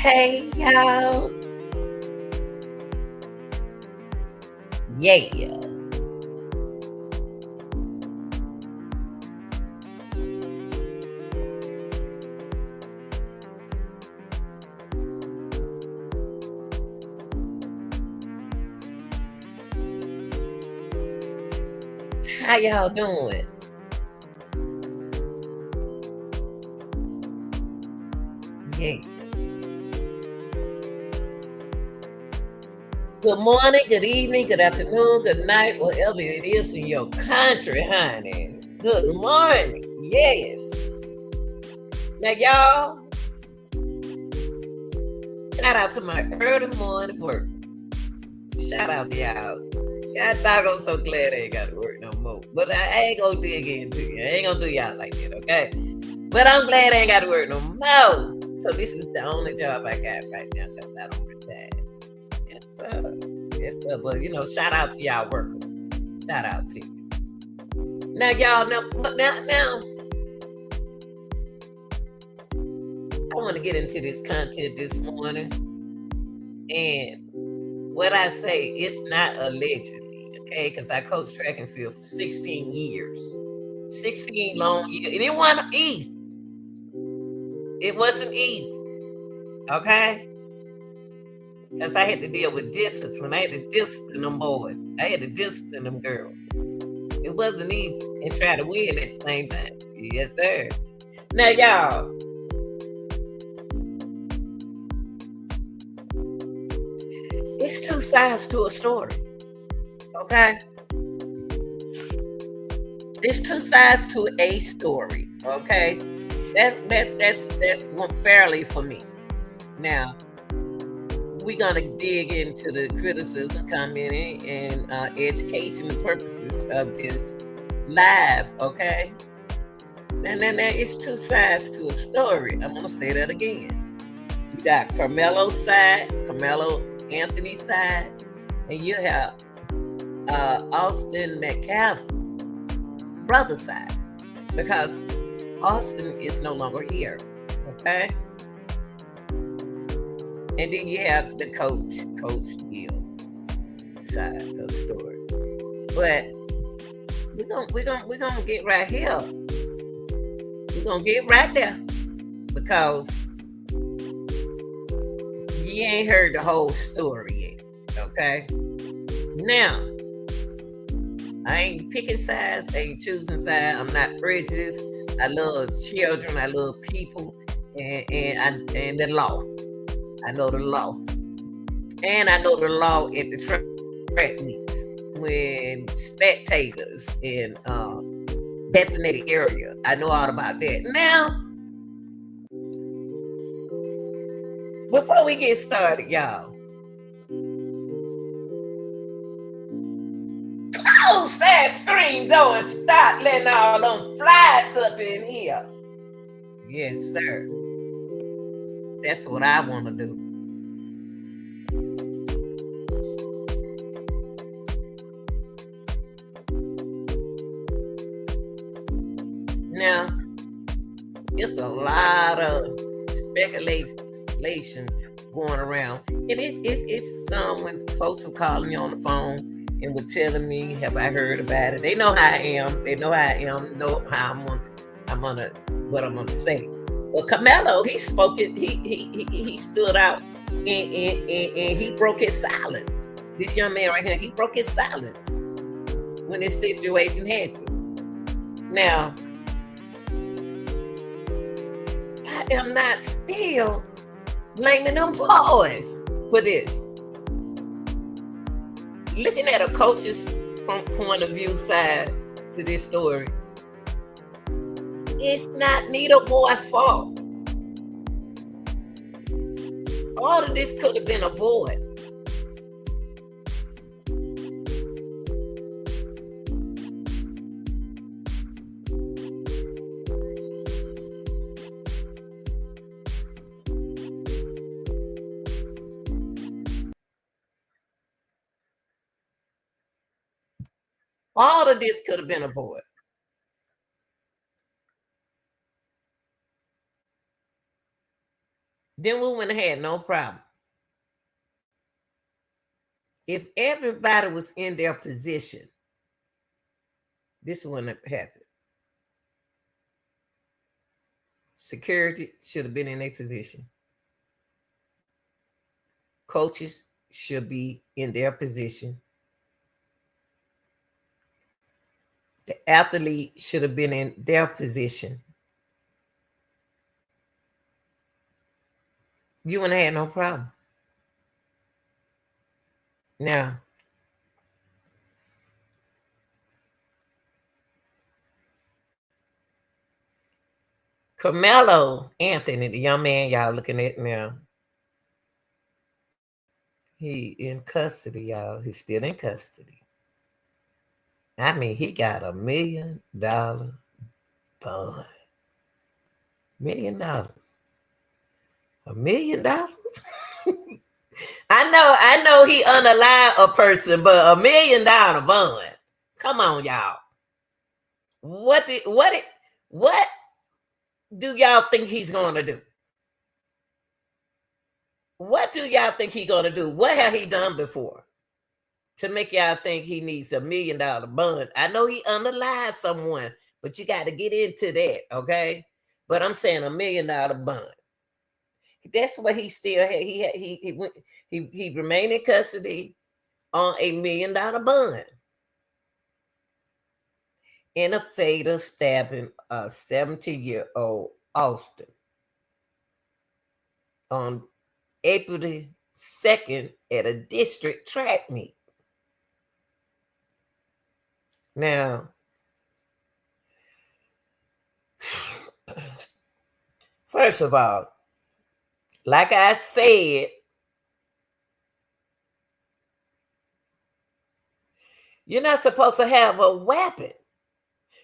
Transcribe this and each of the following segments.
Hey y'all. Yeah. How y'all doing? Yeah. Good morning, good evening, good afternoon, good night, whatever it is in your country, honey. Good morning. Yes. Now, y'all, shout out to my early morning workers. Shout out to y'all. God dog, I'm so glad I ain't got to work no more. But I ain't gonna dig into you. I ain't gonna do y'all like that, okay? But I'm glad I ain't got to work no more. So this is the only job I got right now because I don't retire. Yes, sir. Yes, sir. But shout out to y'all workers. Shout out to you. Now, y'all, now, I want to get into this content this morning. And what I say, it's not allegedly, okay? Because I coached track and field for 16 years. 16 long years. And it wasn't easy. It wasn't easy, okay? Because I had to deal with discipline. I had to discipline them boys. I had to discipline them girls. It wasn't easy. And try to win at the same time. Yes, sir. Now, y'all, it's two sides to a story. Okay? There's two sides to a story. Okay? That's one fairly for me. Now, we're gonna dig into the criticism, commenting, and educational purposes of this live, okay? Now, it's two sides to a story. I'm gonna say that again. You got Karmelo's side, Karmelo Anthony's side, and you have Austin METCALF brother side, because Austin is no longer here, okay? And then you have the Coach Gill side of the story. But we're gonna get right here. We're gonna get right there because you ain't heard the whole story yet. Okay. Now, I ain't picking sides, I ain't choosing sides. I'm not prejudiced. I love children, I love people, and the law. I know the law. And I know the law at the track meets when spectators in designated area. I know all about that. Now, before we get started, y'all, close that screen door and stop letting all them flies up in here. Yes, sir. That's what I want to do. Now, it's a lot of speculation going around. And it's some when folks are calling me on the phone and were telling me, have I heard about it? They know how I am. They know how I am, know how what I'm gonna say. Well, Karmelo, he spoke it, he stood out and he broke his silence. This young man right here, he broke his silence when this situation happened. Now, I am not still blaming them boys for this. Looking at a coach's point of view side to this story, it's not neither boy's fault. All of this could have been avoided. All of this could have been avoided. then we wouldn't have had no problem. If everybody was in their position, this wouldn't have happened. Security should have been in their position. Coaches should be in their position. The athlete should have been in their position. You wouldn't have had no problem. Now, Karmelo Anthony, the young man y'all looking at now, he in custody, y'all. He's still in custody. I mean, he got $1 million bond. $1 million. $1 million? I know he unalive a person, but $1 million bond. Come on, y'all. What do y'all think he's gonna do? What do y'all think he's gonna do? What have he done before to make y'all think he needs $1 million bond? I know he unalive someone, but you got to get into that, okay? But I'm saying $1 million bond. That's what he still had. He remained in custody on $1 million bond in a fatal stabbing of 70-year-old Austin on April the 2nd at a district track meet. Now, first of all, like I said, you're not supposed to have a weapon.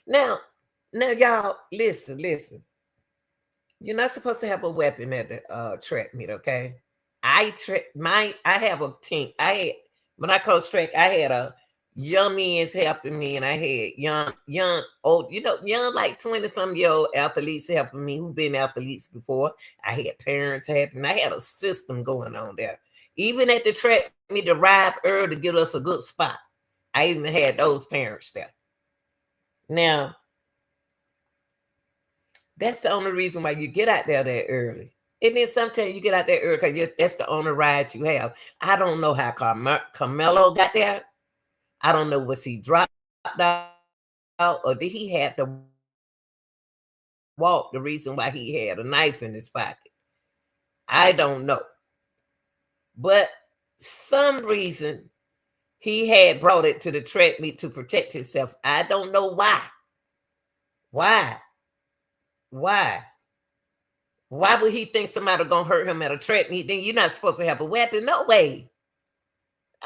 Now, y'all, listen. You're not supposed to have a weapon at the track meet, okay? I have a team. When I coach track, I had a young men's helping me, and I had young old, young like 20-some-year-old athletes helping me who've been athletes before. I had parents helping. I had a system going on there. Even at the track meet, to arrive early to give us a good spot. I even had those parents there. Now, that's the only reason why you get out there that early. And then sometimes you get out there early because that's the only ride you have. I don't know how Karmelo got there. I don't know, was he dropped out or did he have to walk, the reason why he had a knife in his pocket? I don't know. But some reason he had brought it to the track meet to protect himself. I don't know why. Why would he think somebody gonna hurt him at a track meet? Then you're not supposed to have a weapon. No way.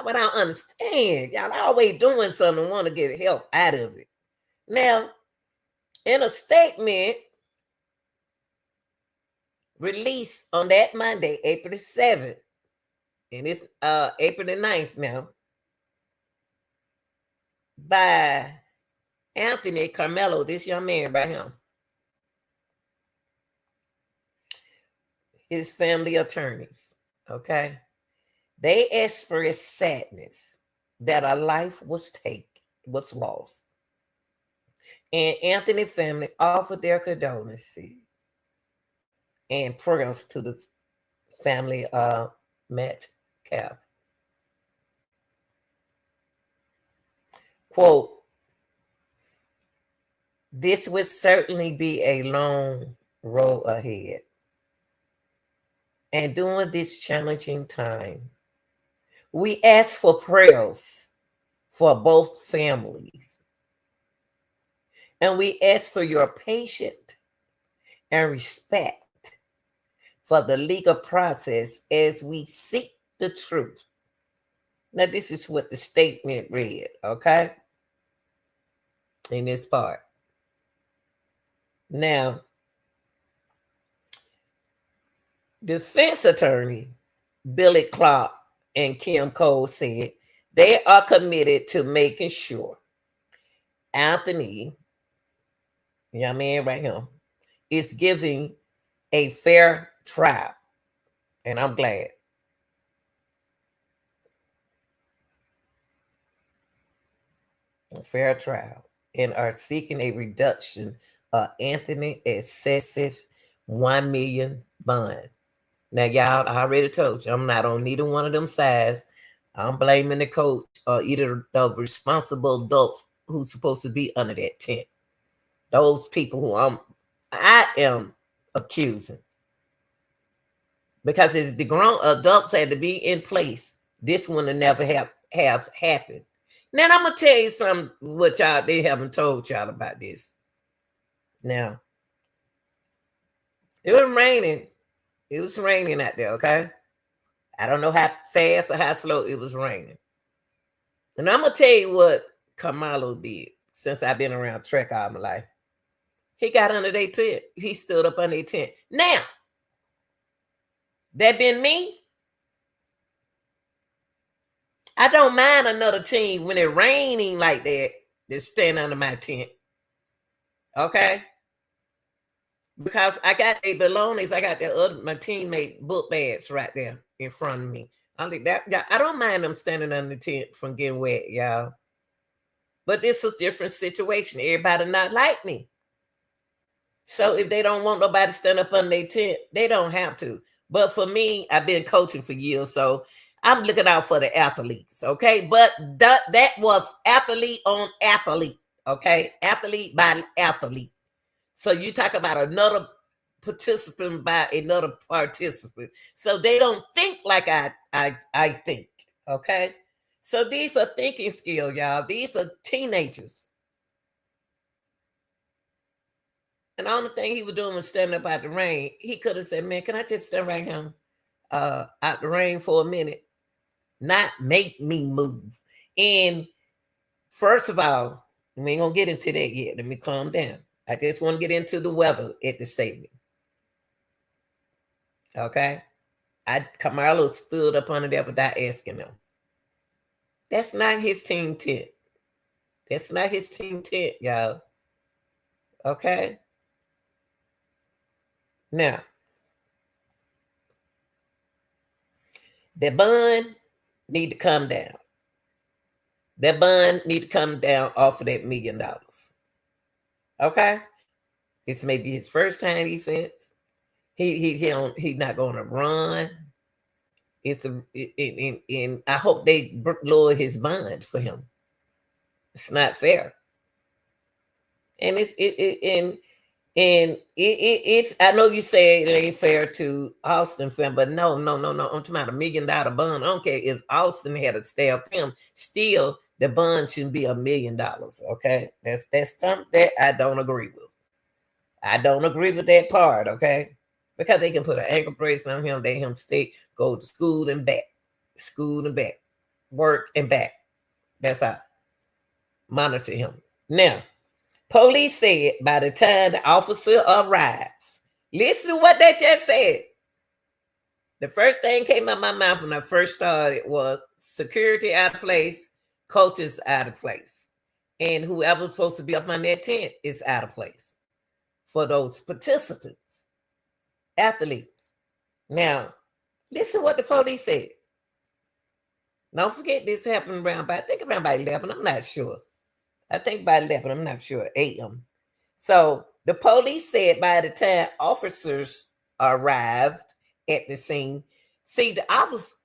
But I don't understand. Y'all always doing something, want to get help out of it. Now, in a statement released on that Monday, April the 7th, and it's April the 9th now, by Anthony Karmelo, this young man by him, his family attorneys, okay? They expressed sadness that a life was lost. And Anthony family offered their condolences and prayers to the family of METCALF. Quote, this would certainly be a long road ahead. And during this challenging time, we ask for prayers for both families. And we ask for your patience and respect for the legal process as we seek the truth. Now, this is what the statement read, okay? In this part. Now, defense attorney Billy Clark and Kim Cole said they are committed to making sure Anthony, young man right here, is giving a fair trial. And I'm glad. A fair trial. And are seeking a reduction of Anthony excessive 1 million bond. Now, y'all, I already told you, I'm not on neither one of them sides. I'm blaming the coach or either the responsible adults who's supposed to be under that tent. Those people who I am accusing. Because if the grown adults had to be in place, this wouldn't never have happened. Now I'm gonna tell you something what y'all they haven't told y'all about this. Now it was raining. It was raining out there, okay? I don't know how fast or how slow it was raining. And I'm gonna tell you what Karmelo did since I've been around track all my life. He got under their tent. He stood up under their tent. Now, that been me. I don't mind another team when it raining like that to stand under my tent. Okay? Because I got a balloonies, I got my teammate book bags right there in front of me. I don't mind them standing under the tent from getting wet, y'all. But this is a different situation. Everybody not like me. So if they don't want nobody to stand up under their tent, they don't have to. But for me, I've been coaching for years, so I'm looking out for the athletes, okay? But that was athlete on athlete, okay? Athlete by athlete. So you talk about another participant by another participant. So they don't think like I think, okay? So these are thinking skills, y'all. These are teenagers. And the only thing he was doing was standing up out the rain. He could have said, man, can I just stand right here out the rain for a minute? Not make me move. And first of all, we ain't gonna get into that yet. Let me calm down. I just want to get into the weather at the stadium. Okay? Karmelo stood up under there without asking them. That's not his team tent. That's not his team tent, y'all. Okay? Now, the bond need to come down. That bond need to come down off of that $1 million. Okay? This may be his first time defense. He's not going to run. And I hope they lower his bond for him. It's not fair. And it's I know you say it ain't fair to Austin fan, but no. I'm talking about $1 million bond. I don't care if Austin had to stab him, still the bond shouldn't be $1 million. Okay. That's something that I don't agree with. I don't agree with that part, okay? Because they can put an ankle brace on him, let him stay, go to school and back, work and back. That's how. Monitor him. Now, police said by the time the officer arrived, listen to what they just said. The first thing came out of my mouth when I first started was security out of place, coaches out of place, and whoever's supposed to be up on that tent is out of place for those participants, athletes. Now, listen to what the police said. Don't forget this happened I think around by 11, I'm not sure. I think by 11, I'm not sure, a.m. So the police said by the time officers arrived at the scene, see, the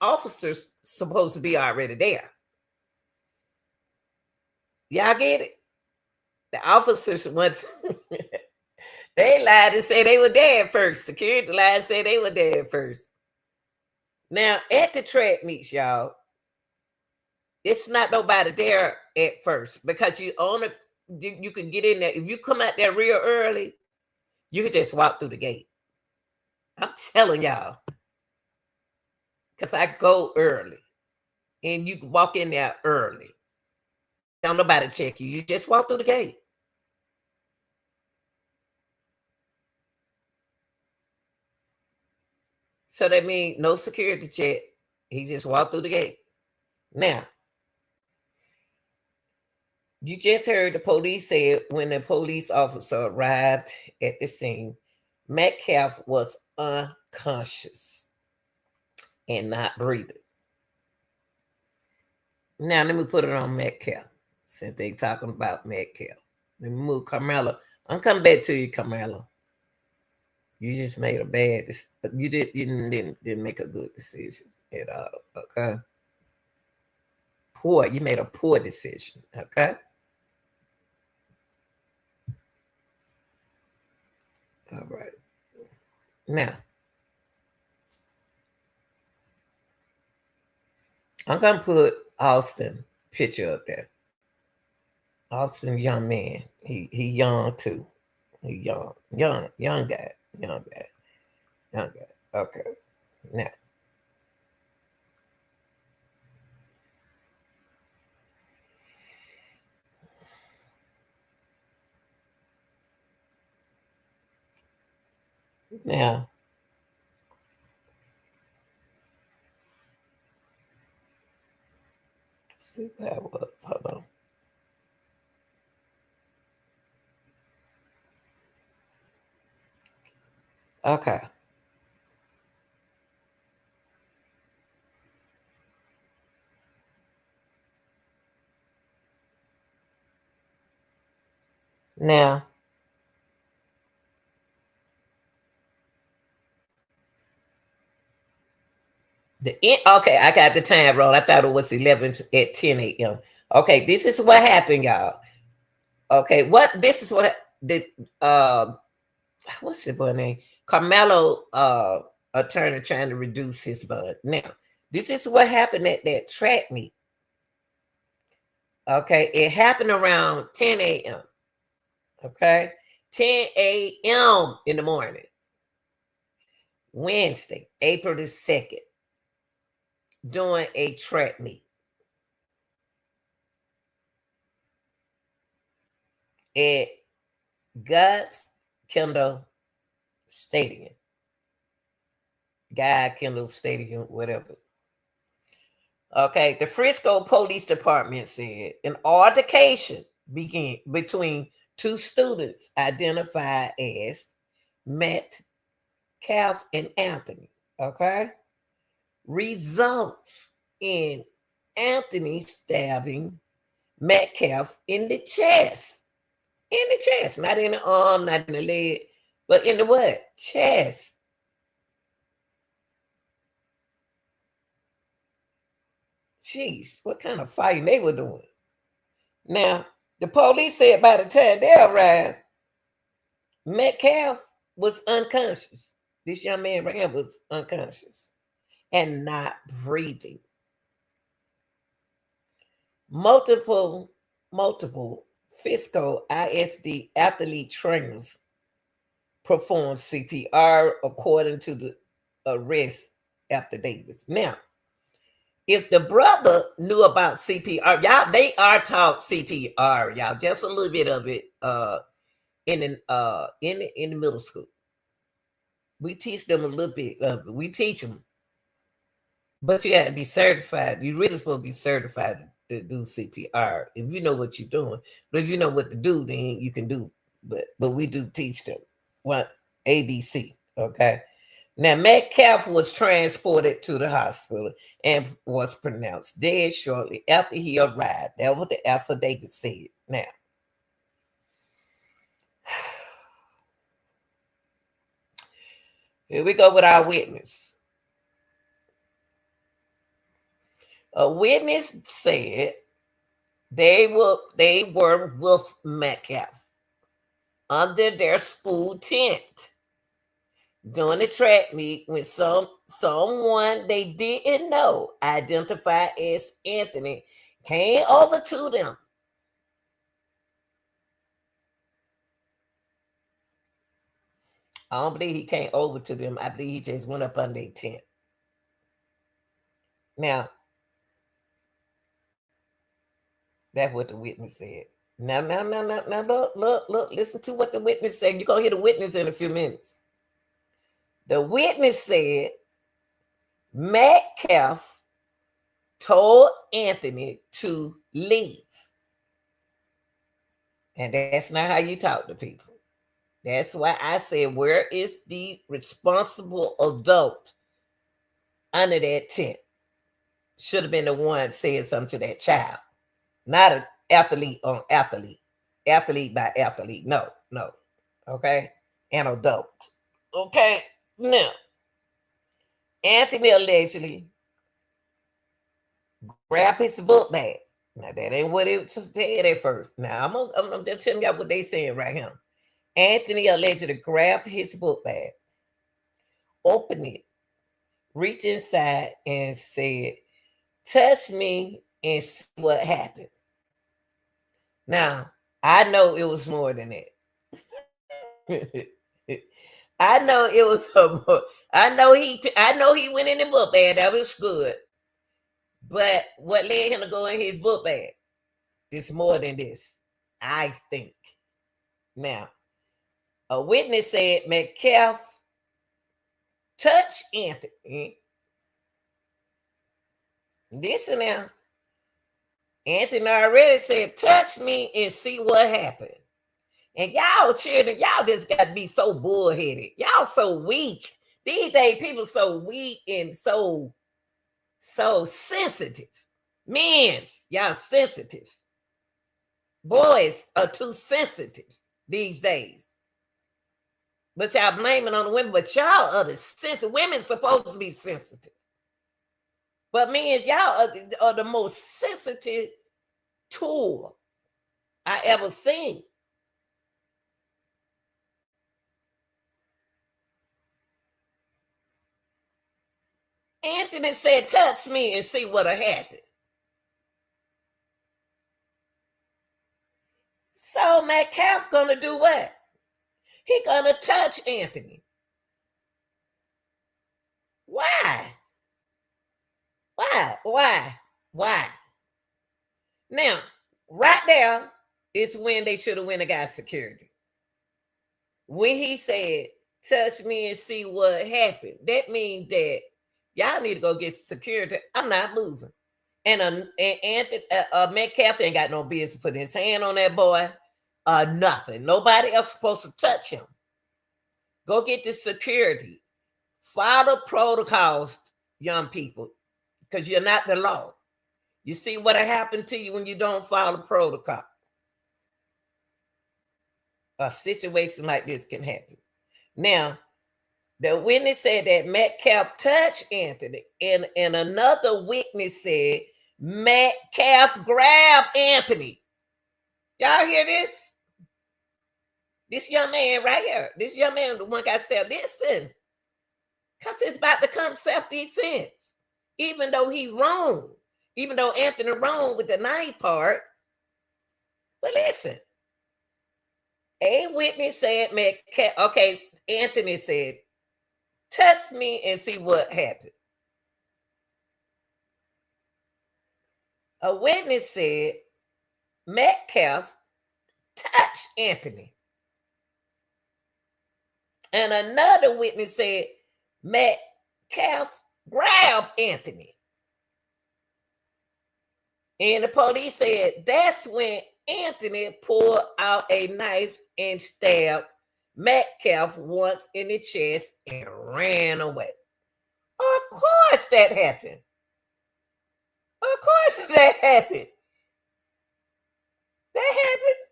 officers supposed to be already there. Y'all get it? The officers once they lied and said they were there at first. Security lied and said they were there at first. Now, at the track meets, y'all, it's not nobody there at first because you can get in there. If you come out there real early, you can just walk through the gate. I'm telling y'all. Because I go early. And you can walk in there early. Don't nobody check you. You just walk through the gate. So that means no security check. He just walked through the gate. Now, you just heard the police said when the police officer arrived at the scene, METCALF was unconscious. and not breathing. Now let me put it on METCALF. Since they talking about METCALF. Let me move Karmelo. I'm coming back to you, Karmelo. You just made a bad. You didn't make a good decision at all. Okay. Poor. You made a poor decision. Okay. All right. Now I'm gonna put Austin picture up there. Austin, young man. He young too. He young guy, young guy, young guy. Okay. Now now see where I was. Hold on. Okay. Now okay, I got the time wrong. I thought it was 11 at 10 a.m. Okay, this is what happened, y'all. Okay, this is what the what's the boy name? Karmelo attorney trying to reduce his bond. Now, this is what happened at that track meet. Okay, it happened around 10 a.m. Okay, 10 a.m. in the morning, Wednesday, April the 2nd, doing a track meet at God's Kendall Stadium. Guy Kendall Stadium, whatever. Okay, the Frisco Police Department said an altercation began between two students identified as METCALF and Anthony. Okay, results in Anthony stabbing METCALF in the chest. In the chest, not in the arm, not in the leg, but in the what? Chest. Jeez, what kind of fighting they were doing? Now, the police said by the time they arrived, METCALF was unconscious. This young man right here was unconscious and not breathing. Multiple Fisco ISD athlete trainers performed CPR according to the arrest affidavits. Now, if the brother knew about CPR, y'all, they are taught CPR, y'all, just a little bit of it in the middle school. We teach them a little bit of it. We teach them, but you got to be certified. You really supposed to be certified to do CPR if you know what you're doing. But if you know what to do, then you can do. But we do teach them what ABC. Okay. Now, METCALF was transported to the hospital and was pronounced dead shortly after he arrived. That's what the affidavit said. Now, here we go with our witness. A witness said they were with METCALF under their school tent during the track meet when someone they didn't know, identified as Anthony, came over to them. I don't believe he came over to them. I believe he just went up under their tent. Now, that's what the witness said. Now, look, listen to what the witness said. You're going to hear the witness in a few minutes. The witness said METCALF told Anthony to leave. And that's not how you talk to people. That's why I said, where is the responsible adult under that tent should have been the one saying something to that child, not an athlete on athlete, athlete by athlete. No, no. Okay, an adult. Okay, now Anthony allegedly grabbed his book bag. Now that ain't what it said at first. Now I'm just telling y'all what they saying right here. Anthony allegedly grabbed his book bag, opened it, reached inside, and said, "Touch me and see what happened." Now I know it was more than that. I know it was more. I know he went in the book bag. That was good. But what led him to go in his book bag is more than this, I think. Now, a witness said METCALF touched Anthony. Listen now. Anthony already said, "Touch me and see what happened." And y'all children, y'all just got to be so bullheaded. Y'all so weak. These days, people so weak and so sensitive. Men's, y'all sensitive. Boys are too sensitive these days. But y'all blaming on the women, but y'all are the sensitive. Women's supposed to be sensitive. But men, y'all are the most sensitive tool I ever seen. Anthony said, "Touch me and see what'll happen." So METCALF gonna do what? He gonna touch Anthony. Why? Why? Now, right there is when they should have went and got security. When he said, "Touch me and see what happened," that means that y'all need to go get security. I'm not moving. And Anthony METCALF ain't got no business putting his hand on that boy. Nothing. Nobody else supposed to touch him. Go get the security. Follow protocols, young people, because you're not the law. You see what'll happen to you when you don't follow protocol. A situation like this can happen. Now, the witness said that METCALF touched Anthony, and another witness said METCALF grabbed Anthony. Y'all hear this? This young man right here, this young man, the one got stabbed. Listen, because it's about to come self-defense. Even though he wrong, even though Anthony wrong with the knife part. But listen, a witness said METCALF, okay, Anthony said, "Touch me and see what happened." A witness said METCALF touched Anthony. And another witness said METCALF grabbed Anthony. And the police said that's when Anthony pulled out a knife and stabbed METCALF once in the chest and ran away. Of course that happened. Of course that happened. That happened.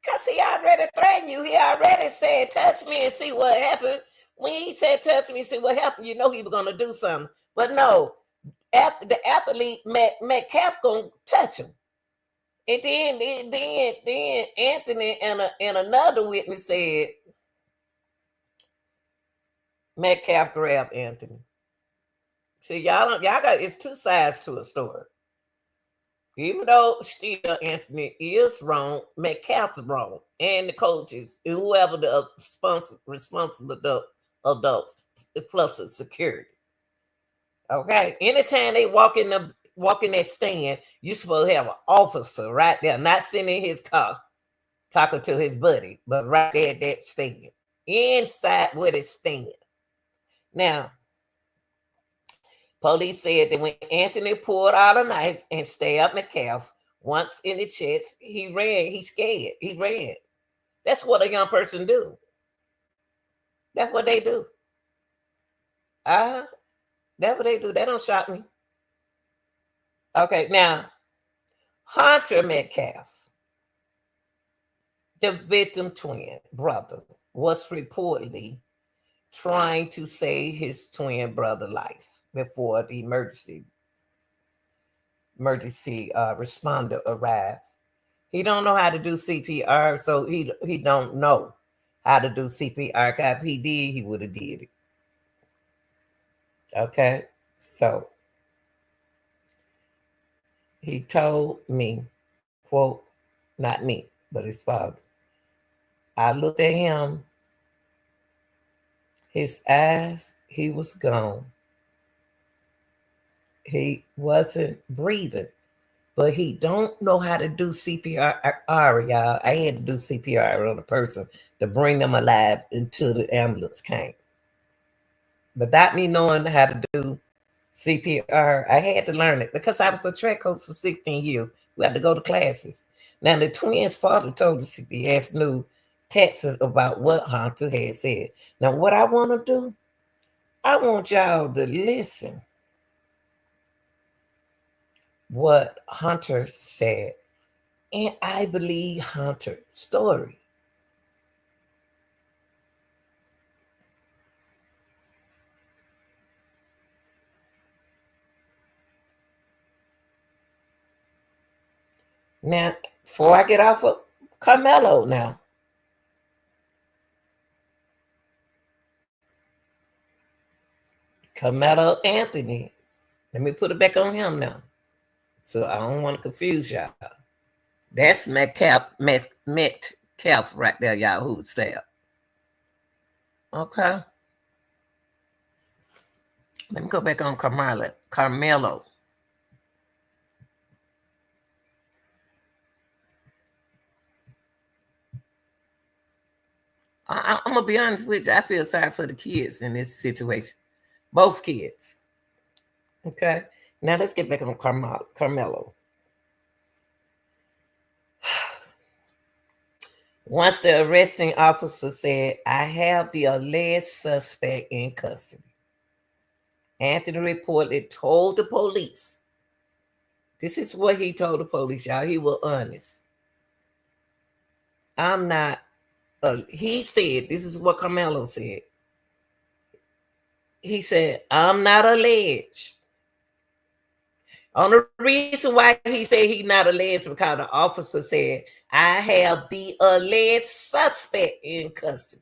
Because he already threatened you. He already said, "Touch me and see what happened." When he said, "Touch me and see what happened," you know he was going to do something. But no, after the athlete METCALF going to touch him. And then Anthony and another witness said METCALF grabbed Anthony. See, y'all got, it's two sides to a story. Even though still Anthony is wrong, METCALF is wrong, and the coaches, and whoever the responsible adults, plus the security. Okay, anytime they walk in that stand, you're supposed to have an officer right there, not sitting in his car talking to his buddy, but right there at that stand, inside where they stand. Now, police said that when Anthony pulled out a knife and stabbed METCALF once in the chest, he ran. He scared. He ran. That's what a young person do. That's what they do. Uh, that's what they do. They don't shock me. Okay, now Hunter Metcalf, the victim twin brother, was reportedly trying to save his twin brother life before the emergency responder arrived. He don't know how to do CPR, so he don't know how to do CPR. If he did, he would have did it. Okay, so he told me, quote, not me, but his father. I looked at him, his eyes, he was gone. He wasn't breathing, but he don't know how to do CPR, y'all. I had to do CPR on a person to bring them alive until the ambulance came. Without me knowing how to do CPR, I had to learn it because I was a track coach for 16 years. We had to go to classes. Now, the twins' father told the CPS News Texas about what Hunter had said. Now, what I want to do, I want y'all to listen what Hunter said. And I believe Hunter's story. Now, before I get off of Karmelo now. Carmelo Anthony. Let me put it back on him now. So I don't want to confuse y'all. That's Metcalf right there, y'all, who would say it. Okay. Let me go back on Carmelo. I'm going to be honest with you. I feel sorry for the kids in this situation. Both kids. Okay. Now let's get back on Carmelo. Once the arresting officer said, I have the alleged suspect in custody, Anthony reportedly told the police. This is what he told the police, y'all. He was honest. I'm not, he said, this is what Karmelo said. He said, I'm not alleged. On the reason why he said he's not alleged because the officer said, I have the alleged suspect in custody.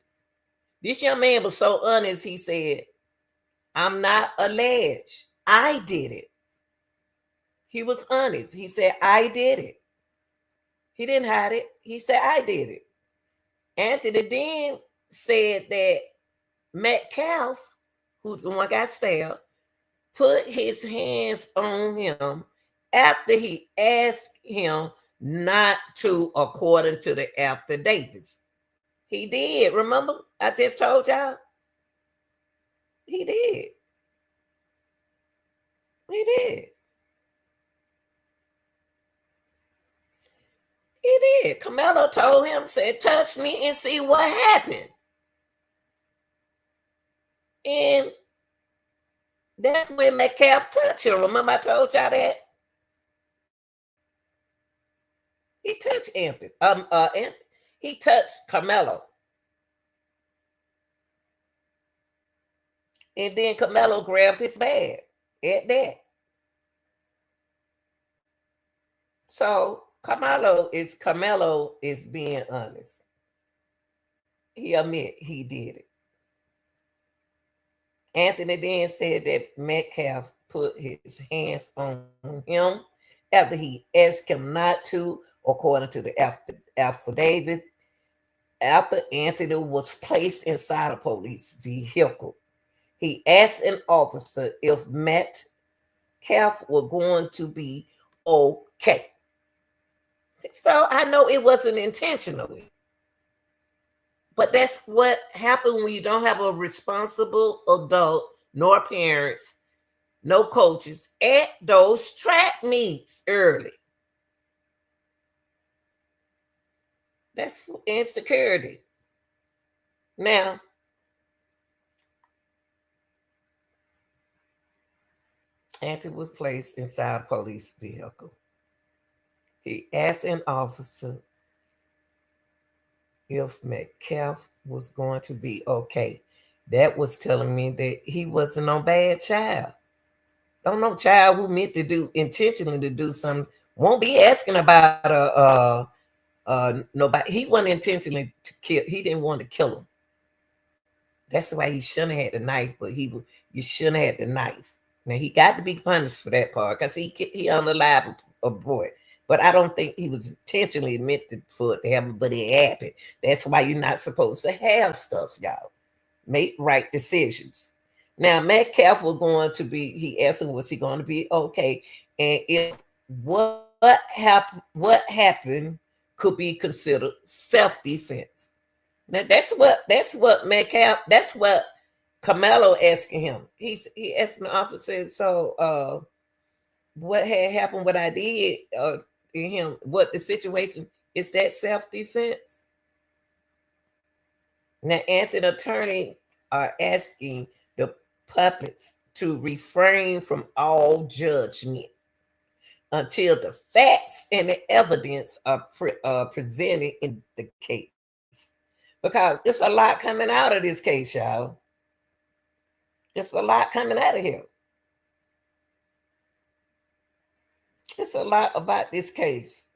This young man was so honest, he said, I'm not alleged. I did it. He was honest. He said, I did it. He didn't hide it. He said, I did it. Anthony then said that METCALF, who the one got stabbed, put his hands on him after he asked him not to, according to the affidavits. He did. Remember? I just told y'all. He did. He did. He did. Karmelo told him, said, touch me and see what happened. And that's when METCALF touched him. Remember I told y'all that? He touched Anthony. He touched Karmelo. And then Karmelo grabbed his bag at that. So Karmelo is being honest. He admit he did it. Anthony then said that METCALF put his hands on him after he asked him not to, according to the affidavit. After Anthony was placed inside a police vehicle, he asked an officer if METCALF were going to be okay. So I know it wasn't intentionally. But that's what happened when you don't have a responsible adult, nor parents, no coaches at those track meets early. That's insecurity. Now, Anthony was placed inside a police vehicle. He asked an officer if Metcalf was going to be okay. That was telling me that he wasn't no bad child. Don't no child who meant to do intentionally to do something won't be asking about nobody. He wasn't intentionally to kill. He didn't want to kill him. That's why he shouldn't have had the knife. But you shouldn't have had the knife. Now he got to be punished for that part because he unalive a boy. But I don't think he was intentionally meant for it to happen. But it happened. That's why you're not supposed to have stuff, y'all. Make right decisions. Now Metcalf was going to be. He asked him, was he going to be okay? And if what happened could be considered self-defense. Now that's what Metcalf, that's what Karmelo asking him. He asking the officer, so what had happened, what I did to him, what the situation is, that self-defense? Now Anthony attorney are asking the puppets to refrain from all judgment until the facts and the evidence are presented in the case. Because it's a lot coming out of this case, y'all. It's a lot coming out of here. It's a lot about this case.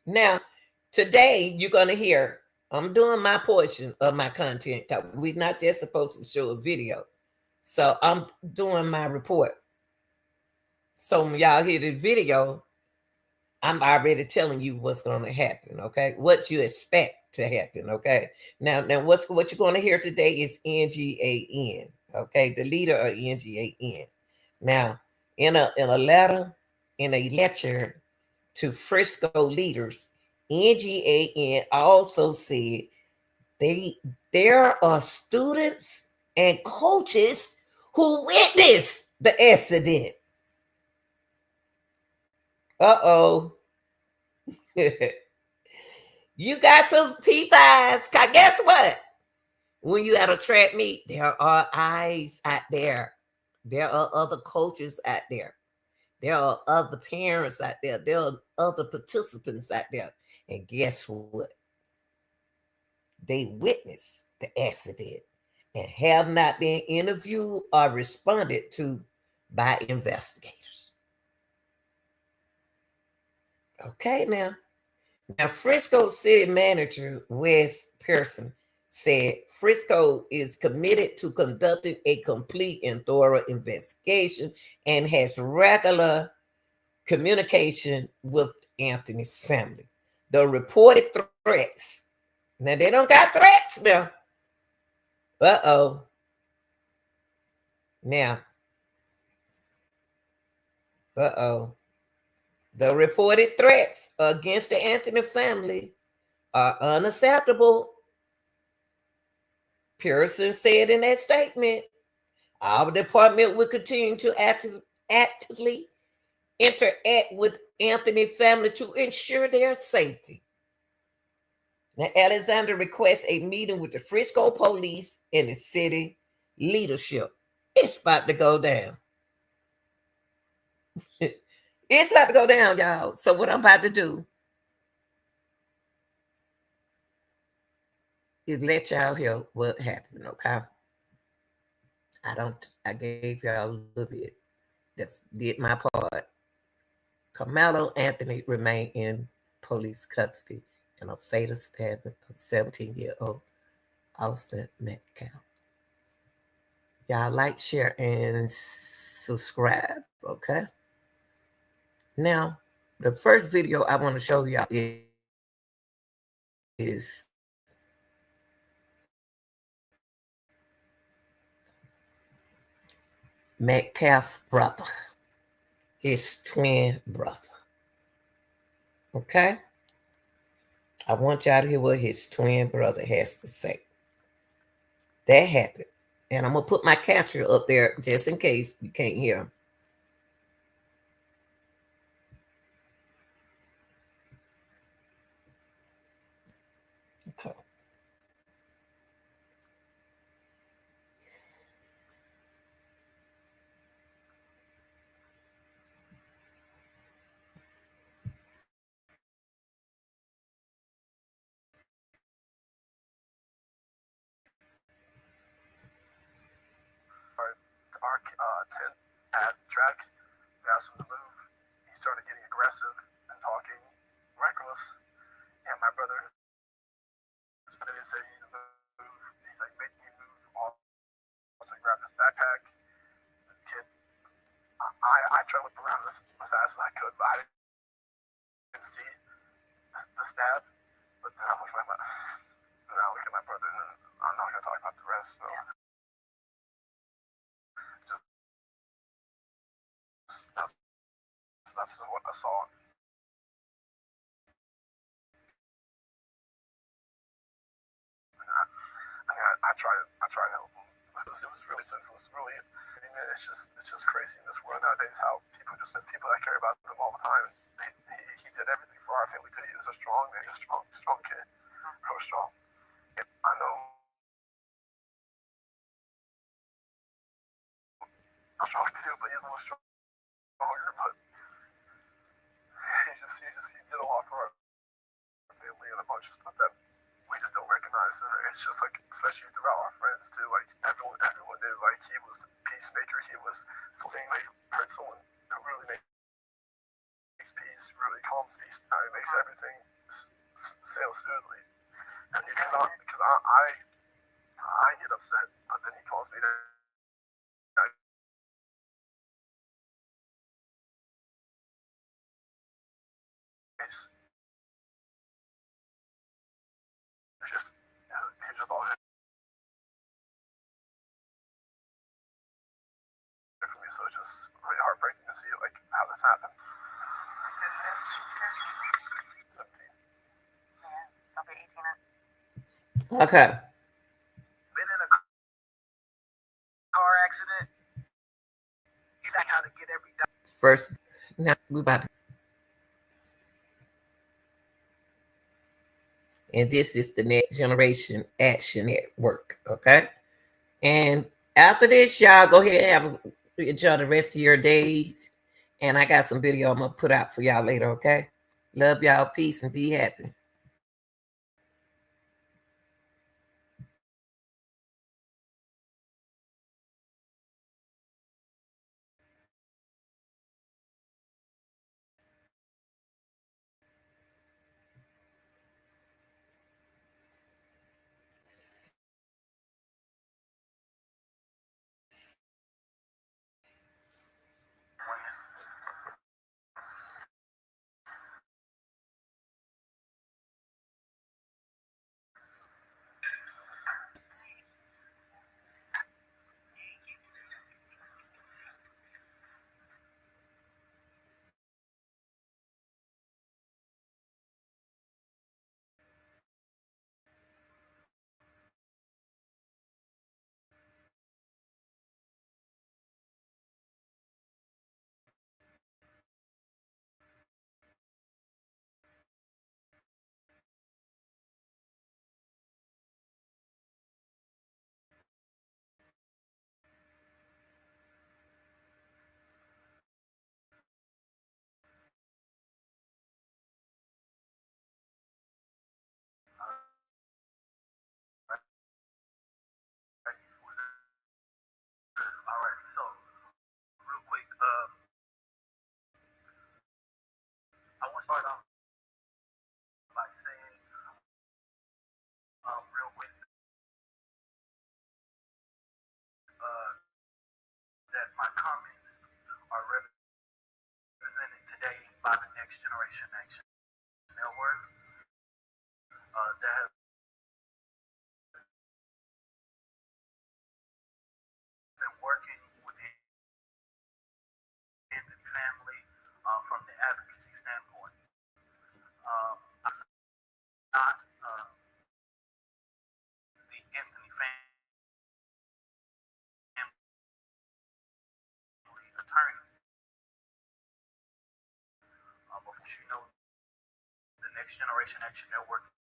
Now, today you're going to hear, I'm doing my portion of my content. We're not just supposed to show a video. So I'm doing my report. So when y'all hear the video, I'm already telling you what's going to happen, okay? What you expect to happen, okay? Now what you're going to hear today is NGAN, okay? The leader of NGAN. Now, in a letter, in a lecture to Frisco leaders, NGAN also said they there are students and coaches who witnessed the accident. Uh-oh. You got some peep eyes. 'Cause guess what? When you at a track meet, there are eyes out there. There are other coaches out there. There are other parents out there. There are other participants out there. And guess what? They witnessed the accident and have not been interviewed or responded to by investigators. Okay, now. Now, Frisco City Manager Wes Pearson said Frisco is committed to conducting a complete and thorough investigation and has regular communication with Anthony family. The reported threats. Now they don't got threats now. Uh-oh. Now. Uh-oh. The reported threats against the Anthony family are unacceptable. Pearson said in that statement, our department will continue to actively interact with Anthony family to ensure their safety. Now, Alexander requests a meeting with the Frisco police and the city leadership. It's about to go down. It's about to go down, y'all. So what I'm about to do is let y'all hear what happened, okay? I gave y'all a little bit. That's did my part. Karmelo Anthony remained in police custody in a fatal stabbing of 17-year-old Austin Metcalf. Y'all like, share, and subscribe, okay? Now, the first video I want to show y'all is Metcalf brother, his twin brother. Okay? I want y'all to hear what his twin brother has to say. That happened. And I'm going to put my capture up there just in case you can't hear him. Okay. our tent at the track. We asked him to move. He started getting aggressive and talking reckless. And my brother said, "You need to move." He's like, "Make me move." Also grabbed his backpack. The kid, I tried to look around as fast as I could, but I didn't see the stab. But then I looked at my brother, and I'm not gonna talk about the rest. So that's what I saw. I tried to help him. It was really senseless. Really, I mean, it's just crazy in this world nowadays how people that care about them all the time. He did everything for our family too. He was a strong man, a strong kid, real strong. And I know I'm strong too, but he's a little stronger. But he did a lot for our family and a bunch of stuff that we just don't recognize. And it's just like, especially throughout our friends too, like everyone knew like he was the peacemaker. He was something like heard someone who really makes peace, really calms peace down. It makes everything sail smoothly. And you cannot, because I get upset, but then he calls me that. He's just all here for me, so it's just really heartbreaking to see like how this happened. 17. Yeah, I'll be 18. Okay. Been in a car accident. He's like how to get every dollar. First, now we about to, and this is the Next Generation Action Network. Okay. And after this, y'all go ahead and enjoy the rest of your days. And I got some video I'm gonna put out for y'all later. Okay. Love y'all. Peace and be happy. Alright, so real quick, I want to start off by saying, real quick, that my comments are represented today by the Next Generation Action Network. That have been working with the Anthony family from the advocacy standpoint. I'm not the Anthony family attorney. Before you know, the Next Generation Action Network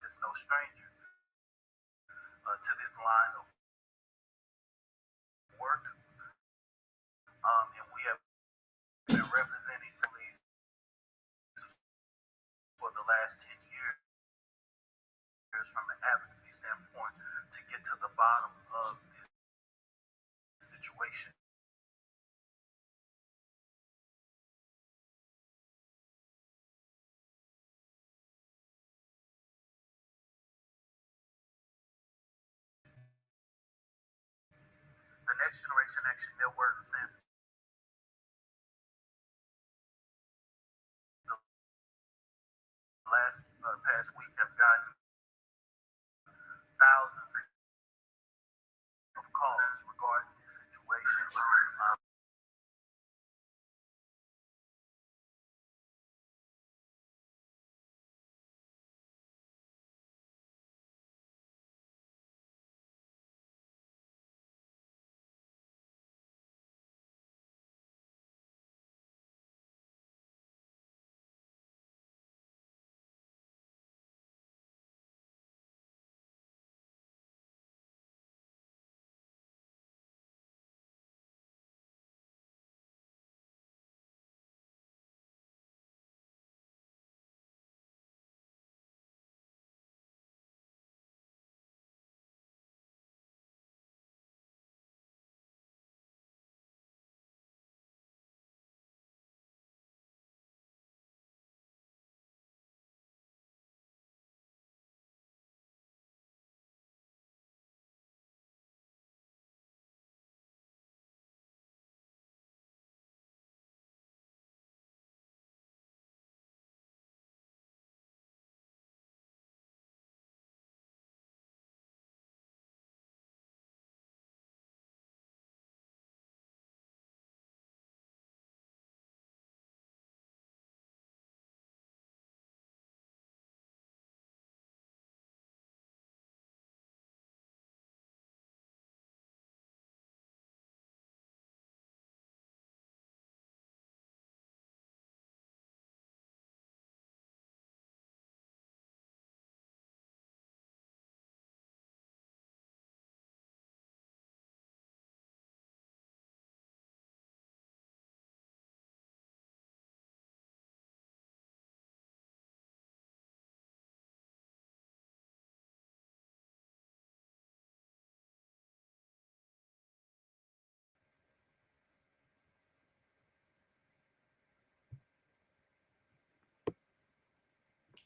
is no stranger to this line of work, and we have been representing families for the last 10 years from an advocacy standpoint to get to the bottom of this situation. The Next Generation Action Network, since the past week, have gotten thousands of calls regarding this situation.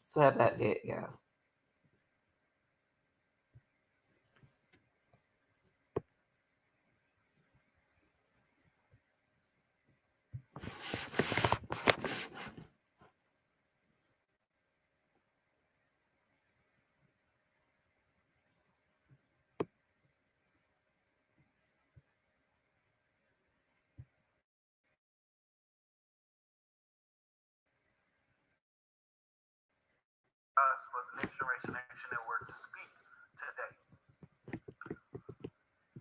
So how about that, y'all? For the Next Generation Action Network to speak today.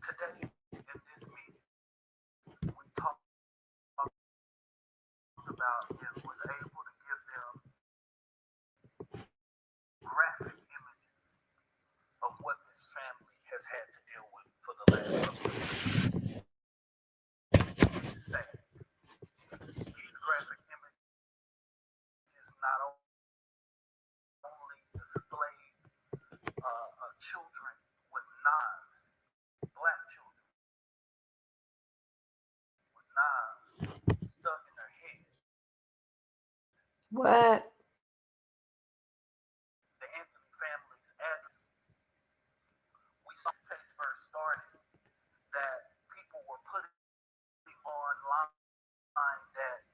Today, in this meeting, we talked about and was able to give them graphic images of what this family has had to deal with for the last couple of years. It's sad. These graphic images not only display children with knives, black children with knives stuck in their head. What? The Anthony family's address. We saw this case first started that people were putting online that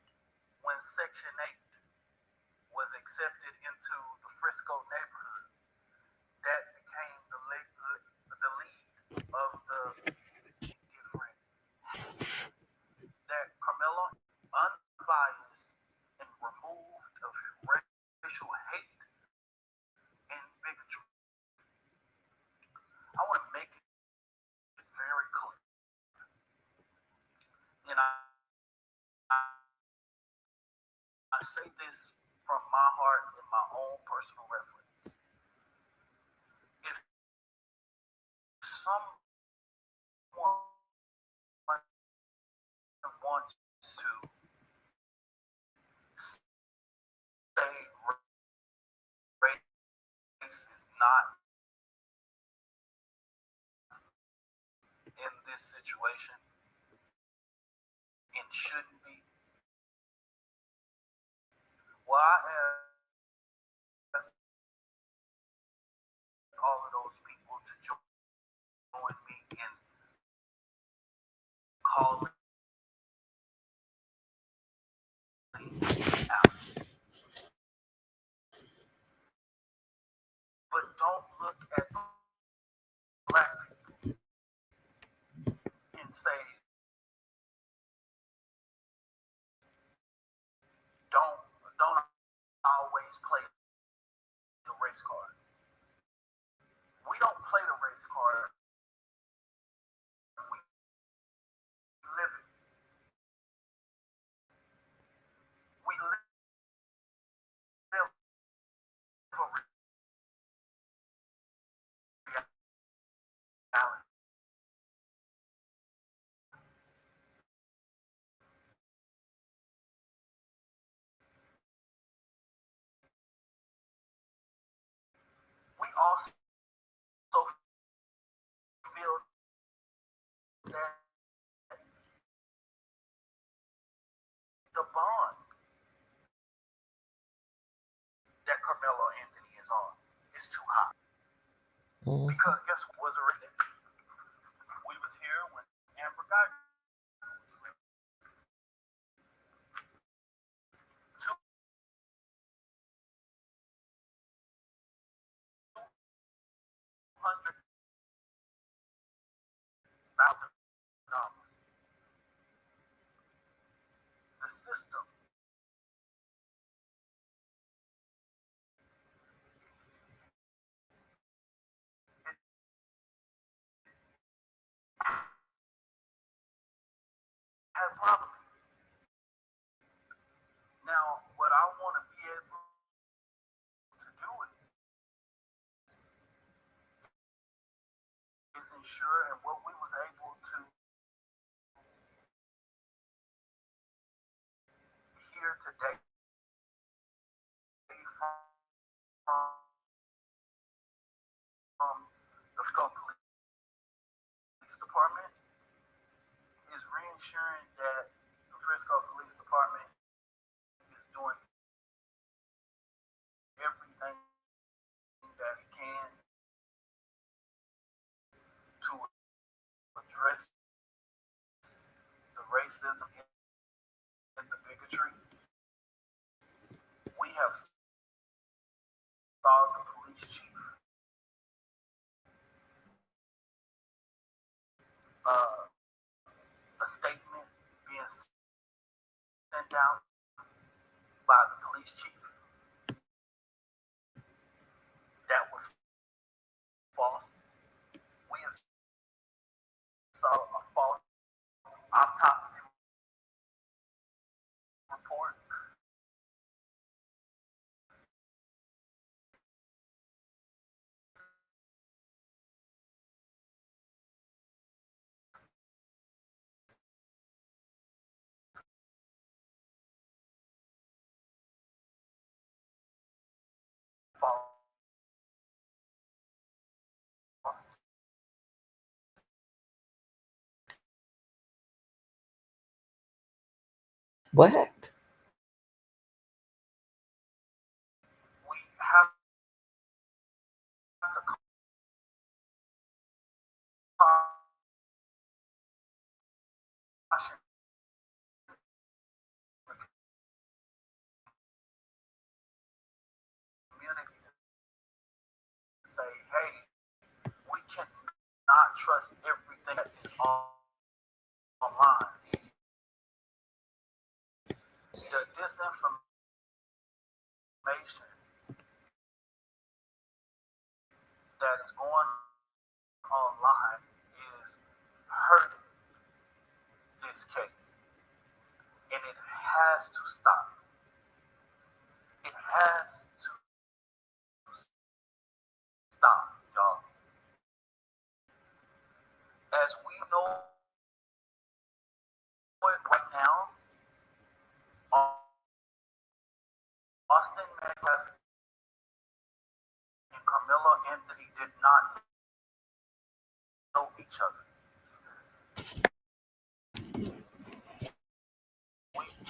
when Section 8 was accepted into the Frisco neighborhood, that became the lead of the different. That Karmelo, unbiased and removed of racial hate and bigotry. I want to make it very clear. And I say this from my heart and my own personal reference. If someone wants to say race is not in this situation, and shouldn't be. Well, I asked all of those people to join me in calling out. But don't look at black people and say, don't always play the race card. We don't play the race card. We live it. We live a reality. We also feel that the bond that Carmelo Anthony is on is too high. Because guess what was arrested? We was here when Amber got 200,000. The system has problems. Now, what I want to be able to do is ensure, and what we was able to hear today from the Frisco Police Department is reensuring that the Frisco Police Department is doing everything that it can to address the racism and the bigotry. We have saw the police chief a statement being sent out by the police chief that was false. We have saw a false autopsy report. False. What? We have to caution the community to say, hey, we cannot trust everything that is online. The disinformation that is going online is hurting this case. And it has to stop. It has to stop, y'all. As we know it right now, Austin METCALF and Karmelo Anthony did not know each other.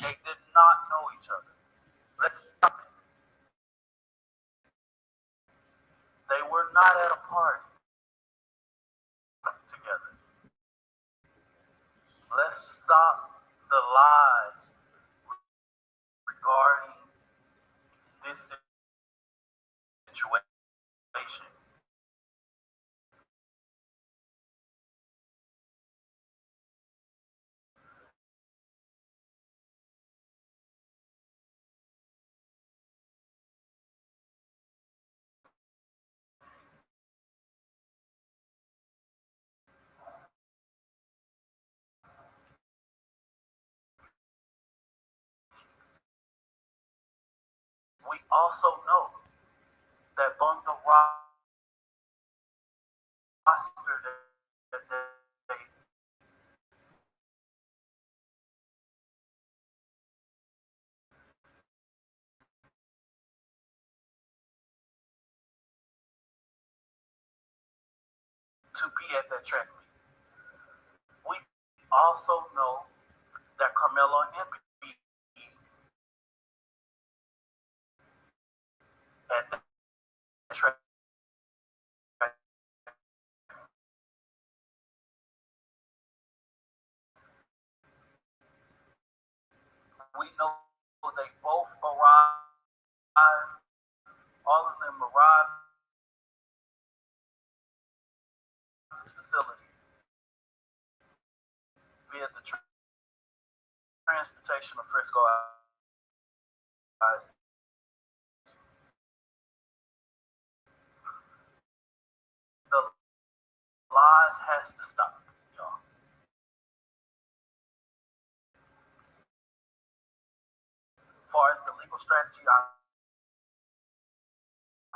They did not know each other. Let's stop it. They were not at a party together. Let's stop the lies regarding this situation. We also know that on the roster that they to be at that track meet. We also know that Karmelo and be at that track. We know they both arrived. All of them arrived to the facility via the transportation of Frisco. The lies has to stop, y'all. As far as the legal strategy, I'm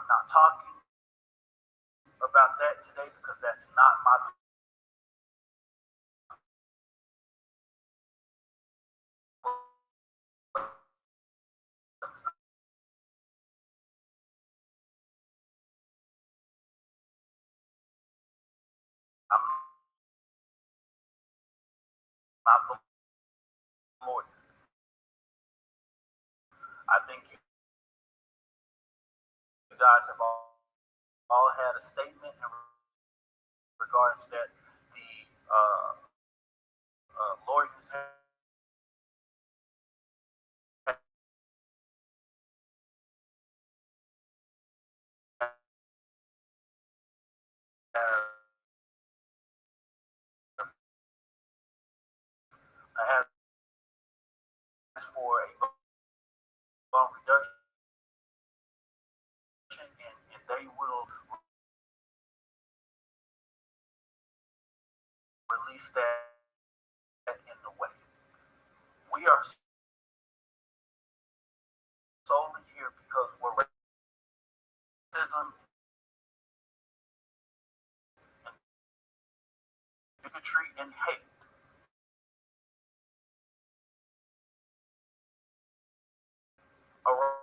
not talking about that today because that's not my place. I'm not the lawyer. I think you guys have all had a statement in regards that the lawyers have asked for a bond reduction, and they will release that in the way. We are solely here because we're racism and bigotry and hate arises.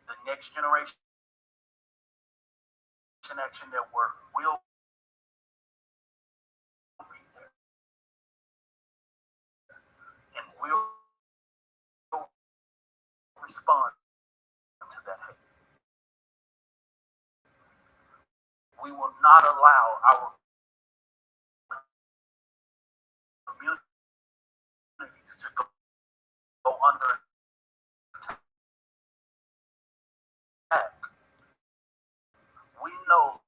The next generation action that will be there and will respond to that hate. We will not allow our communities to go under attack. We know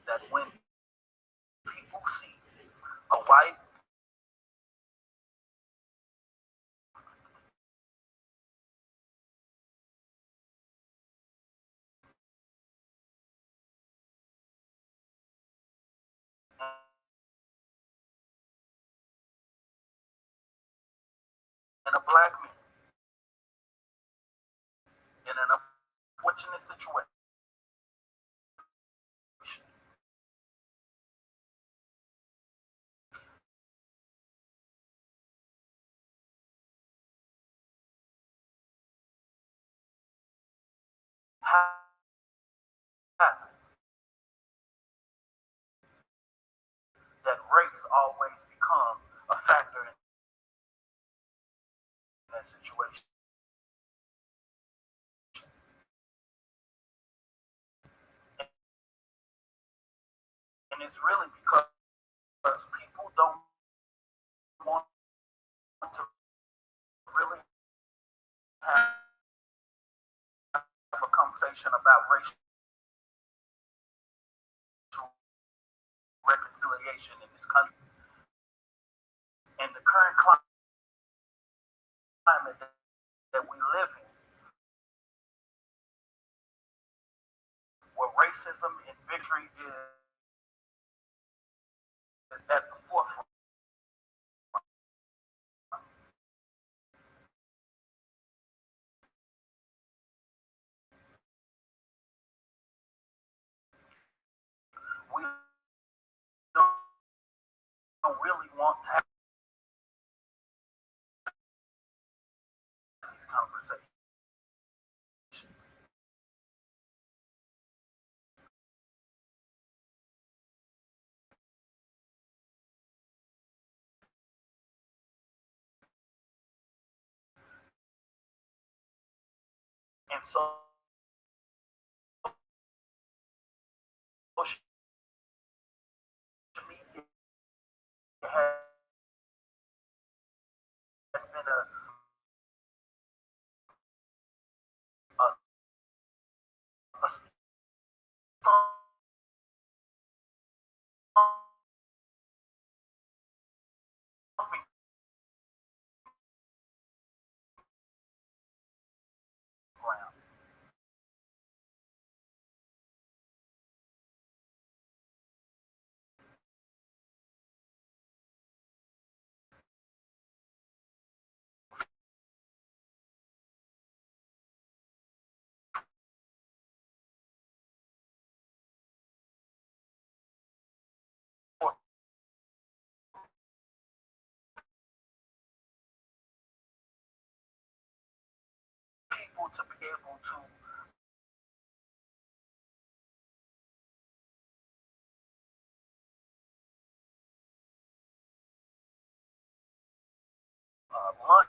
that when people see a white and a black man in an unfortunate situation, happen, that race always become a factor in that situation. And it's really because people don't want to really have a conversation about racial reconciliation in this country. And the current climate that we live in, where racism and bigotry is at the forefront. We don't really want to have these conversations. And so social media has been a stomping ground. For people to be able to launch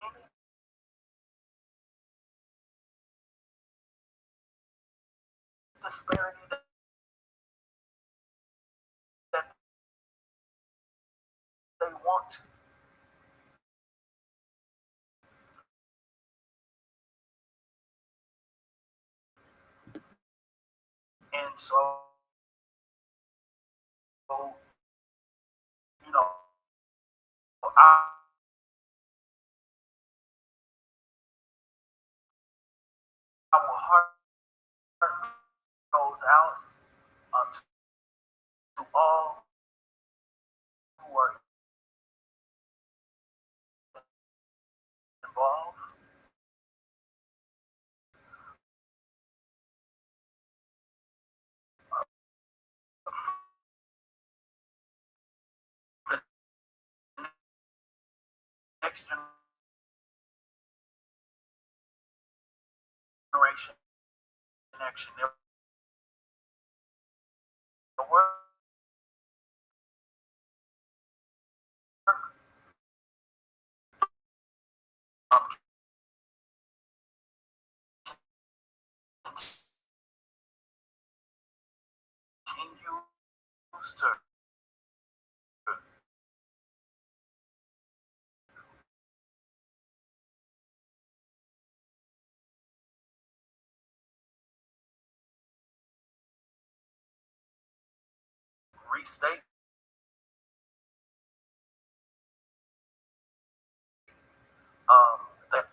any disparity that they want to. And so, you know, our heart goes out to all who are involved. The next generation action. Their work continues to restate that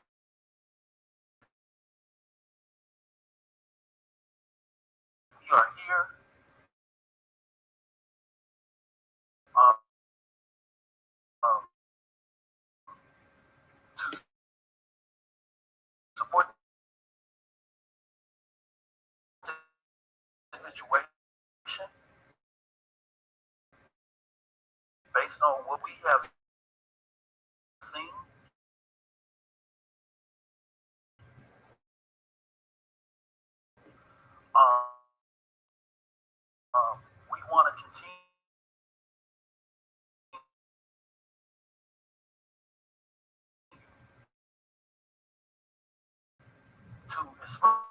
we are here um, to support the situation based on what we have seen, um, we want to continue to express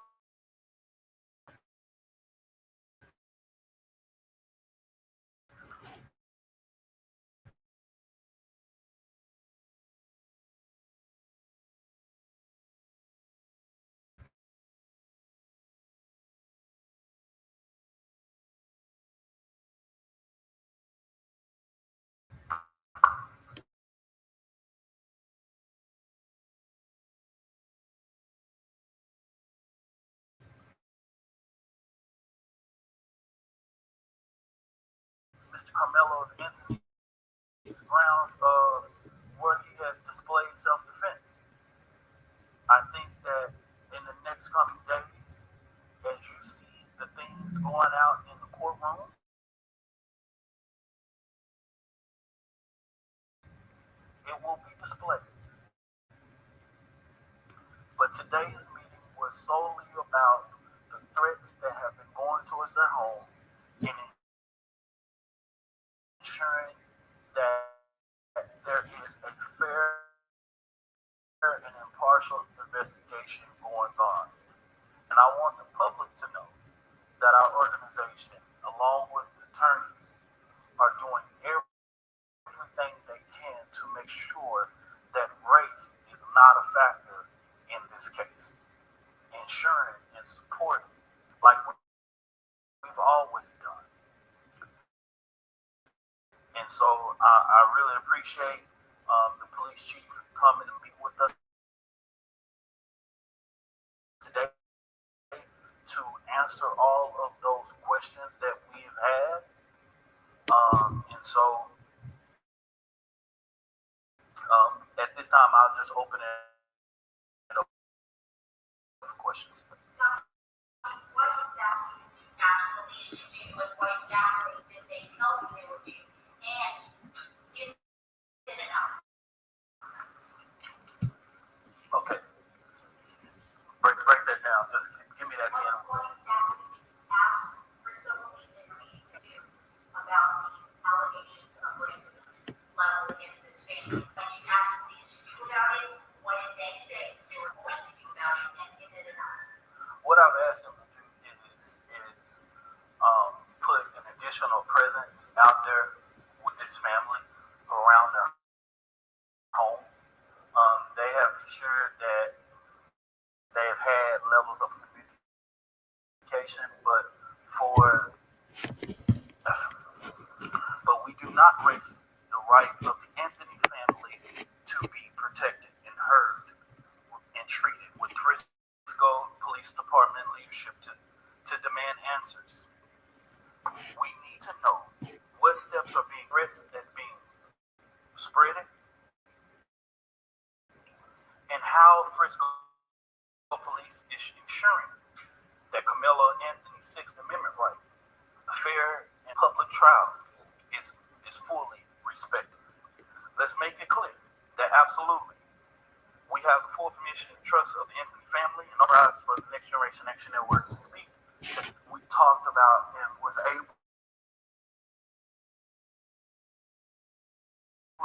Mr. Carmelo's Anthony's grounds of where he has displayed self-defense. I think that in the next coming days, as you see the things going out in the courtroom, it will be displayed. But today's meeting was solely about the threats that have been going towards their home and ensuring that there is a fair and impartial investigation going on. And I want the public to know that our organization, along with attorneys, are doing everything they can to make sure that race is not a factor in this case, ensuring and supporting like we've always done. And so I really appreciate the police chief coming to meet with us today to answer all of those questions that we've had. And so at this time, I'll just open it up for questions. What exactly did you ask police to do? What exactly did they tell you they would do? And is it enough? Okay. Break that down. Just give me that again. What exactly did you ask Frisco police in your meeting to do about these allegations of racism leveled against this family? What did you ask police to do about it? What did they say they were going to do about it? And is it enough? What I've asked them to do is put an additional presence out there with this family around their home. They have ensured that they have had levels of communication, but we do not raise the right of the Anthony family to be protected and heard and treated with Frisco Police Department leadership to demand answers. We need to know what steps are being that's being spreaded and how Frisco Police is ensuring that Karmelo Anthony's Sixth Amendment right, a fair and public trial, is fully respected. Let's make it clear that absolutely we have the full permission and trust of the Anthony family and authorized for the Next Generation Action Network to speak. We talked about and was able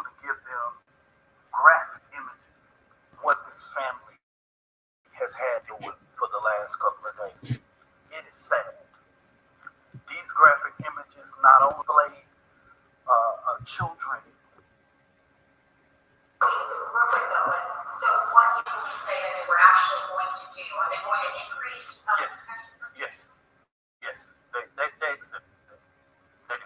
to give them graphic images of what this family has had to deal with for the last couple of days. It is sad. These graphic images not only play children. Real quick though, so what did police say that they were actually going to do? Are they going to increase Yes. They accept that. They do.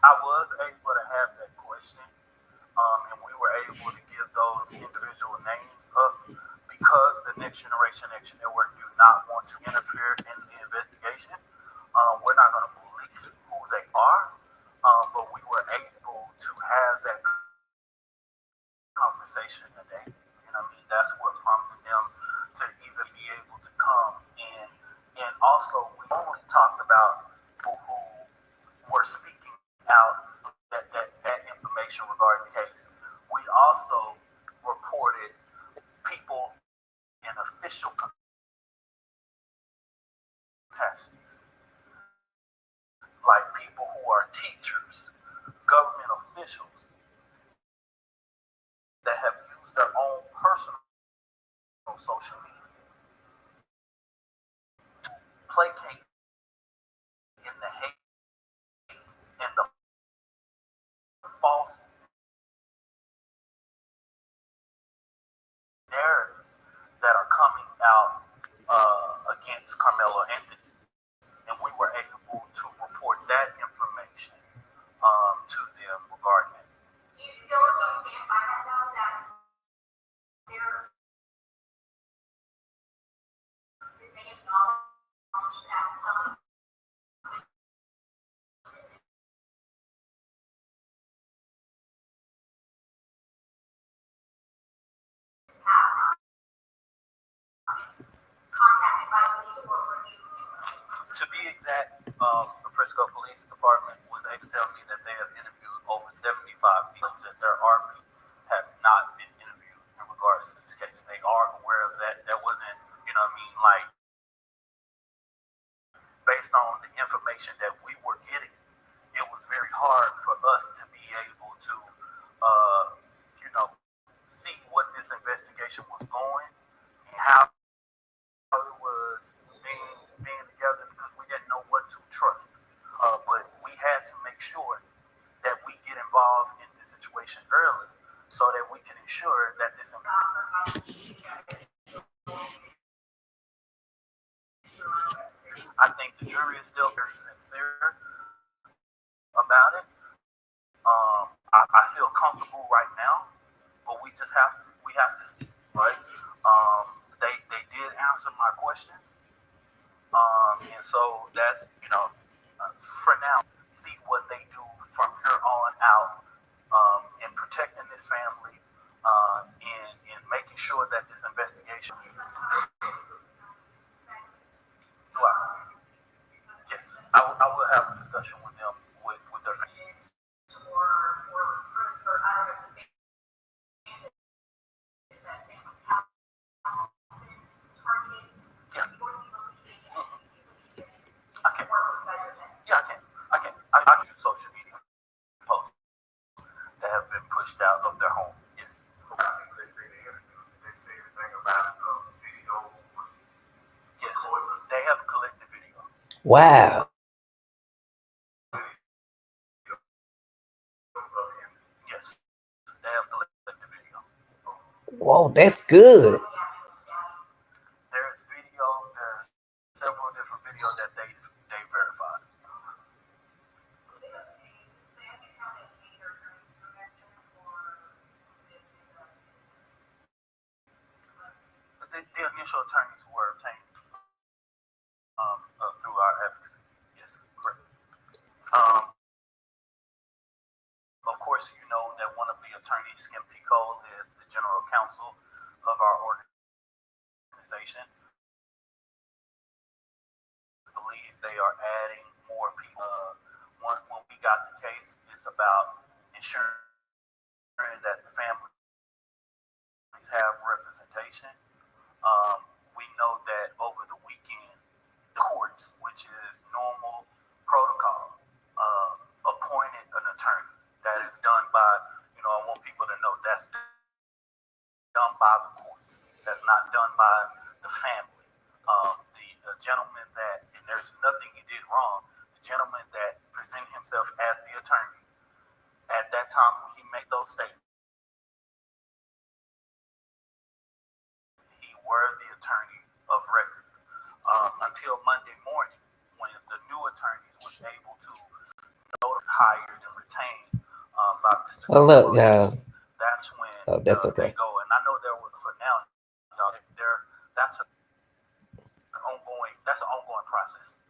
I was able to have that question, and we were able to give those individual names up because the Next Generation Action Network do not want to interfere in the investigation. We're also, we only talked about people who were speaking out that information regarding the case. We also reported people in official capacities, like people who are teachers, government officials that have used their own personal social media to placate in the hate and the false narratives that are coming out against Carmelo Anthony. And we were able to report that information to them regarding it. Do you still stand by that though, that they're, did they acknowledge that some of this have contacted by police or reviewed? To be exact, the Frisco Police Department was able to tell me that they have interviewed over 75 people, that their army have not been interviewed in regards to this case. They are aware of that. That wasn't, like based on the information that we were getting, it was very hard for us to be able to, see what this investigation was going and how it was being together, because we didn't know what to trust. But we had to make sure that we get involved in this situation early so that we can ensure that this. I think the jury is still very sincere about it. I feel comfortable right now, but we have to see, right? They did answer my questions, and so that's for now. See what they do from here on out in protecting this family and making sure that this investigation. Yes, I will have a discussion with them with their families. Yeah. I can. Yeah, I can do social media posts that have been pushed out of their home. Yes. They say the interview. Did they say anything about video? Yes, they have collected video. Wow. Yes, they have collected video. Whoa, that's good. There's video. There's several different videos that they verified. The initial attorneys were obtained through our advocacy. Yes, correct. Of course, you know that one of the attorneys, Kim T. Cole, is the general counsel of our organization. I believe they are adding more people. When we got the case, it's about ensuring that the families have representation. We know that over the weekend, the courts, which is normal protocol, appointed an attorney. That is done by, I want people to know that's done by the courts. That's not done by the family. The gentleman that, and there's nothing he did wrong, the gentleman that presented himself as the attorney at that time when he made those statements, he were the attorney of record until Monday morning when the new attorneys was able to hired and retained by Mr. Oh, look, That's when that's okay. they go. And I know there was a finale. That's an ongoing process.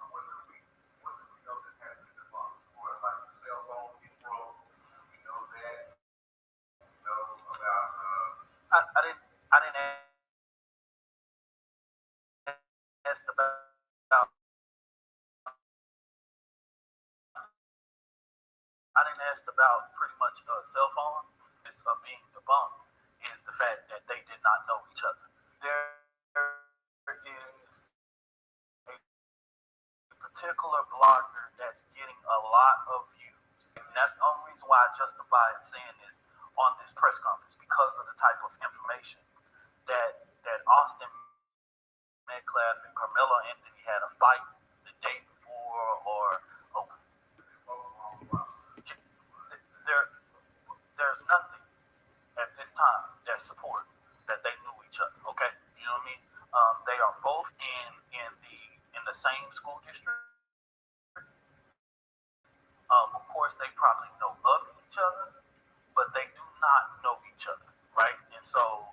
I didn't ask about asked about pretty much cell phone is being debunked is the fact that they did not know each other. There is a particular blogger that's getting a lot of views, and that's the only reason why I justify saying this on this press conference, because of the type of information that Austin, METCALF, and Karmelo Anthony had a fight the day before, or there's nothing at this time that support that they knew each other. Okay, you know what I mean? They are both in the same school district. Of course, they probably know of each other, but they do not know each other, right? And so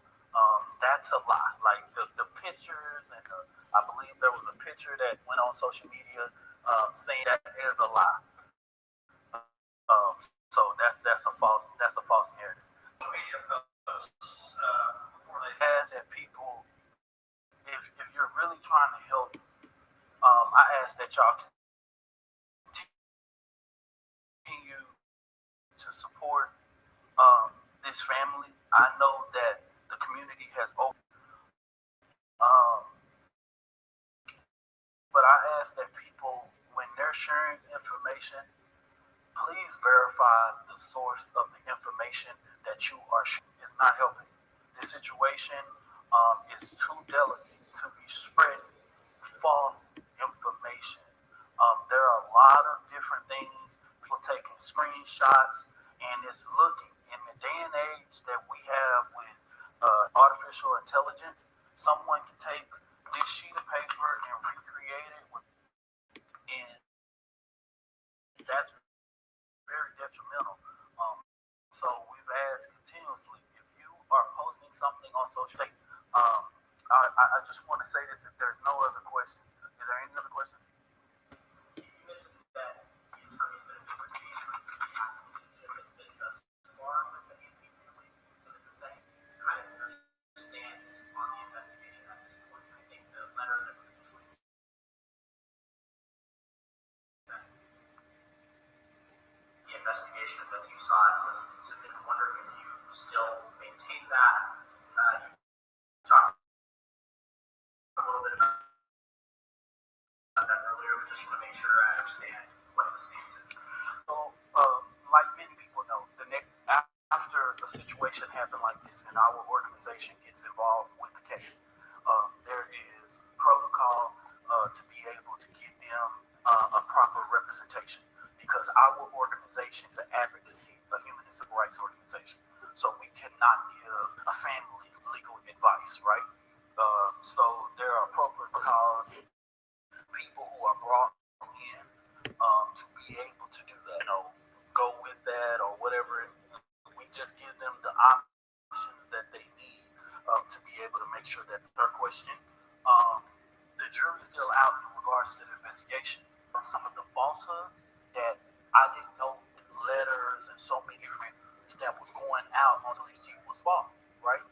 that's a lie. Like the pictures, and I believe there was a picture that went on social media saying that is a lie. So that's a false narrative. Media posts ask that people, if you're really trying to help, I ask that y'all continue to support this family. I know that the community has opened, but I ask that people, when they're sharing information, please verify the source of the information that you are sharing. It's not helping. This situation is too delicate to be spreading false information. There are a lot of different things, people taking screenshots, and it's looking, in the day and age that we have with artificial intelligence, someone can take this sheet of paper and recreate it, and that's very detrimental. So we've asked continuously, if you are posting something on social media, I just want to say this, if there's no other questions. Is there any other questions? You mentioned that the attorneys that have been retained for these cases has been thus far with the Anthony family. So it's the same kind of your stance on the investigation at this point. I think the letter that was initially sent, the investigation as you saw it was submitted. I'm wondering if you still maintain that. You talked a little bit about that earlier. We just want to make sure I understand what the stance is. So, like many people know, after a situation happened like this and our organization gets involved with the case, there is protocol to be able to give them a proper representation, because our organization is an advocacy, a human and civil rights organization. So we cannot give a family legal advice, right? So there are appropriate protocols, people who are brought in to be able to do that, go with that or whatever. We just give them the options that they need to be able to make sure that their question, the jury is still out in regards to the investigation. Some of the falsehoods that I didn't know, letters and so many different that was going out on these chief was false, right?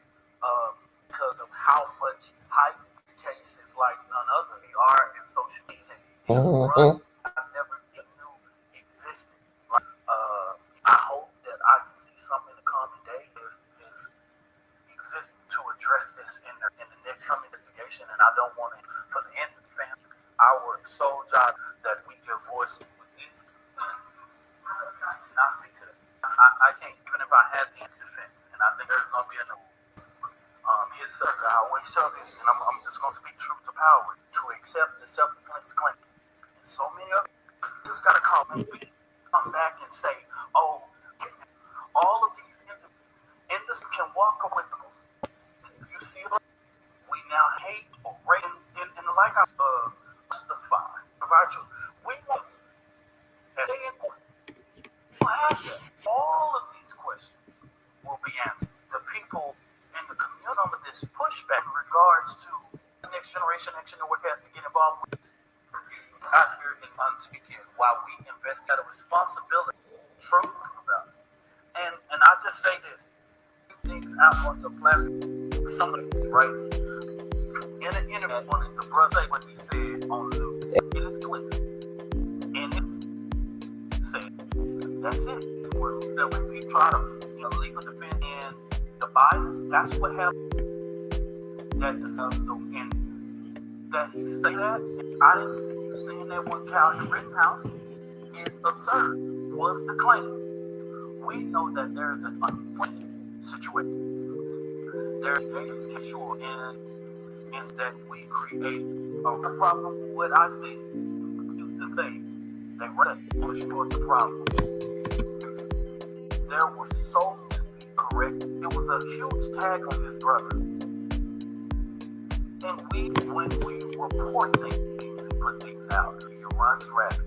Because of how much hype cases like none other they are in social media. It's run I never even knew existed. Right? I hope that I can see something in the coming day if exists to address this in the next coming investigation. And I don't want it for the Anthony family. Our sole job that we give voice with this. Not speak to that. I can't, even if I had the defense, and I think there's going to be enough. I always tell this, and I'm just going to speak truth to power, to accept the self-defense claim. And so many of you just got to come back and say, oh, all of these individuals can walk away with those. You see, we now hate or rate in the like of justify, we want at any point. All of these questions will be answered. The people in the community, some of this pushback in regards to the next generation action and what has to get involved with out here in Montana, while we invest out of responsibility, truth about it. And I just say this, things out on the platform, some of this, right? In the internet, one of the brothers say what he said on the news. It is clear. And it said, that's it. that when people try to legal defend and the bias, that's what happened. That and that he say that, I didn't see you saying that with Cal Rittenhouse is absurd. Was the claim. We know that there is an unfortunate situation. There is sure and that we create a problem. What I see used to say that push toward the problem. There was so to be correct. It was a huge tag on his brother. And when we report things and put things out, it runs rapid.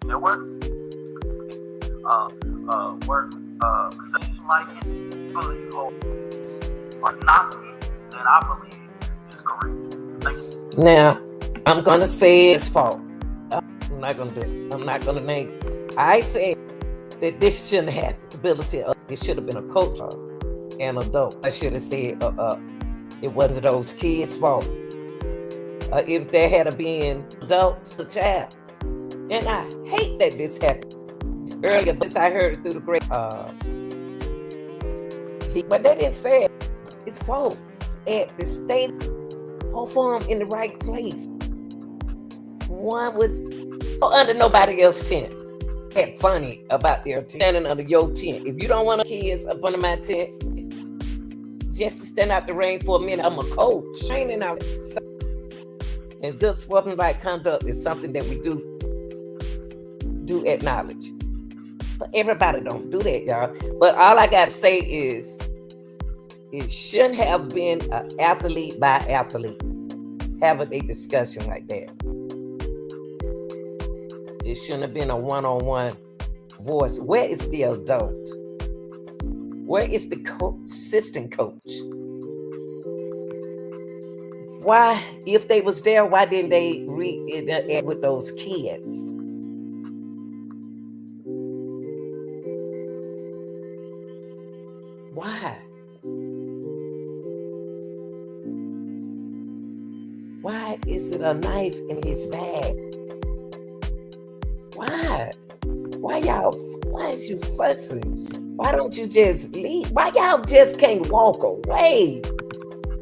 There were things like it, believe or not believe, then I believe is correct. Thank you. Now, I'm gonna say it's fault. I'm not gonna do it. I'm not gonna name. I said that this shouldn't have ability. It should have been a coach or an adult. I should have said it wasn't those kids' fault. If there had been adult, the child. And I hate that this happened. Earlier, this I heard it through the great. But they didn't say it. It's fault at the state. Perform in the right place. One was under nobody else's tent. Had funny about their tent, standing under your tent. If you don't want kids up under my tent, just to stand out the rain for a minute. I'm a coach. Training out. And good sportsmanlike conduct is something that we do acknowledge. But everybody don't do that, y'all. But all I got to say is it shouldn't have been an athlete by athlete having a discussion like that. It shouldn't have been a one-on-one voice. Where is the adult? Where is the assistant coach? Why, if they was there, why didn't they read with those kids? Why? Why is it a knife in his bag? Why? Why is you fussing? Why don't you just leave? Why y'all just can't walk away?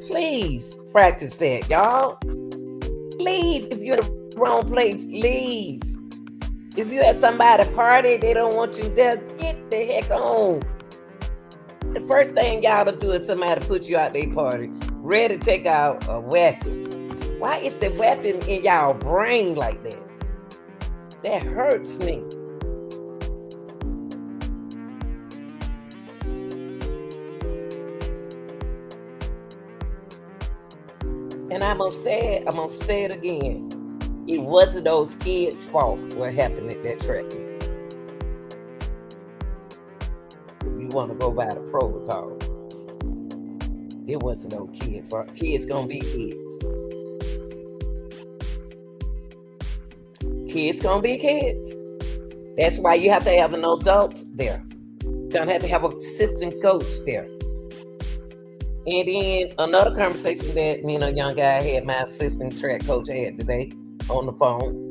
Please practice that, y'all. Leave. If you're in the wrong place, leave. If you at somebody's party, they don't want you there, get the heck on. The first thing y'all to do is somebody put you out their party, ready to take out a weapon. Why is the weapon in y'all brain like that? That hurts me. And I'm gonna say it again. It wasn't those kids' fault what happened at that track meet. If you want to go by the protocol, it wasn't no kids' fault. Kids gonna be kids. Kids gonna be kids. That's why you have to have an adult there. You're gonna have to have an assistant coach there. And then another conversation that me and a young guy had, my assistant track coach had today on the phone.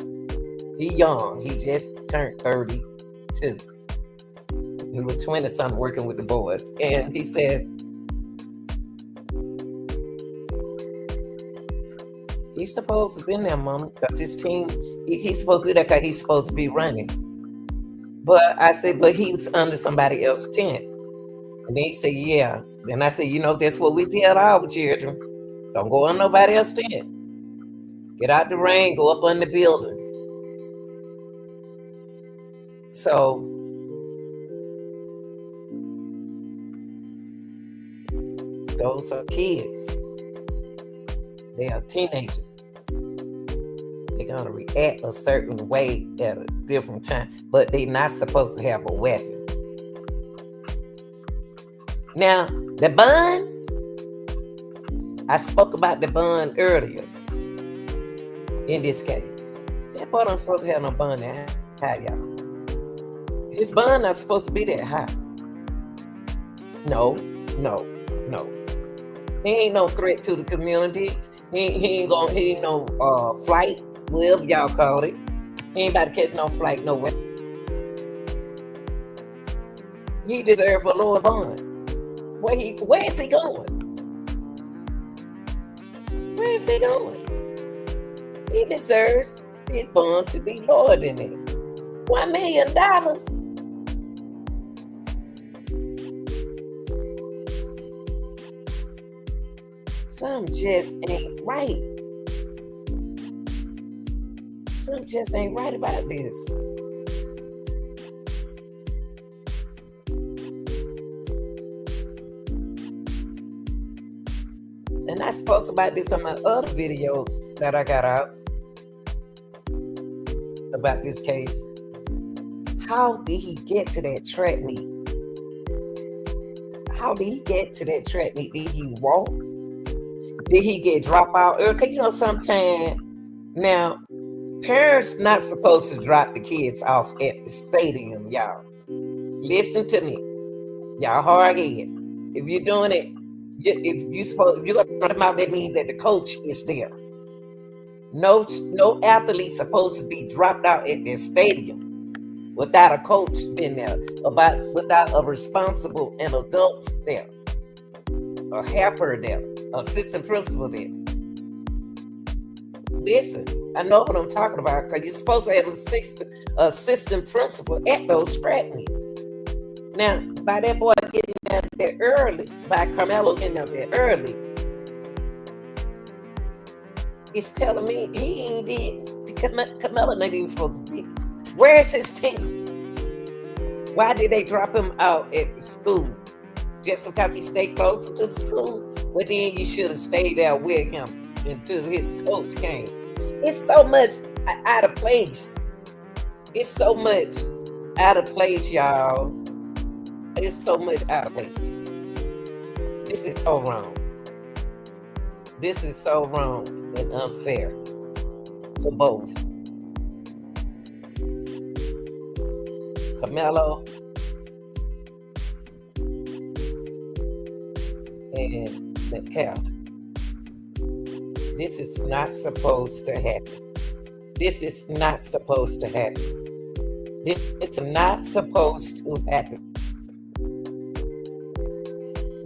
He young. He just turned 32. He was 20-something working with the boys. And he said, he's supposed to be in there, Mama, because his team, he's supposed to be there because he's supposed to be running. But I said, but he was under somebody else's tent. And then he said, yeah. And I said, that's what we tell our children. Don't go on nobody else's tent. Get out the rain, go up on the building. So, those are kids. They are teenagers. They're going to react a certain way at a different time, but they're not supposed to have a weapon. Now, the bond, I spoke about the bond earlier in this case. That boy don't supposed to have no bond that high, y'all. His bond not supposed to be that high. No. He ain't no threat to the community. He ain't no flight, whatever y'all call it. He ain't about to catch no flight, no way. He deserves a lower bond. Where is he going? Where is he going? He deserves his bond to be lower than that. $1 million. Something just ain't right. Something just ain't right about this. And I spoke about this on my other video that I got out about this case. How did he get to that track meet? How did he get to that track meet? Did he walk? Did he get dropped out early? Because, you know, sometimes now, parents not supposed to drop the kids off at the stadium, y'all. Listen to me. Y'all hard head. If you're doing it, if you're gonna drop them out, that means that the coach is there. No athlete supposed to be dropped out at their stadium without a coach being there, without a responsible and adult there, a helper there, assistant principal there. Listen, I know what I'm talking about, because you're supposed to have an assistant principal at those track meets. Now, by that boy getting down there early, by Karmelo getting down there early, it's telling me he ain't did. Karmelo ain't even supposed to be. Where's his team? Why did they drop him out at the school? Just because he stayed closer to the school? Well, then you should have stayed there with him until his coach came. It's so much out of place. It's so much out of place, y'all. It's so much out of place. This is so wrong. This is so wrong and unfair for both. Karmelo and METCALF. This is not supposed to happen. This is not supposed to happen. This is not supposed to happen.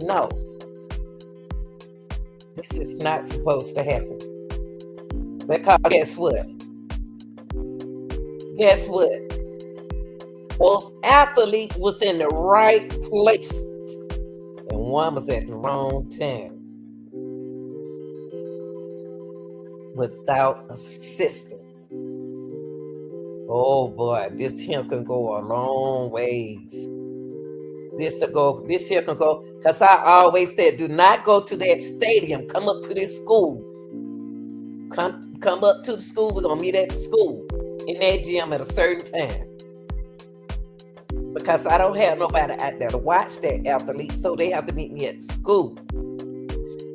No. This is not supposed to happen. Because guess what? Guess what? Both athletes was in the right place, and one was at the wrong time. Without assistance. Oh boy, this here can go a long ways. This here can go, because I always said, do not go to that stadium. Come up to this school. Come up to the school. We're gonna meet at the school in that gym at a certain time. Because I don't have nobody out there to watch that athlete, so they have to meet me at the school.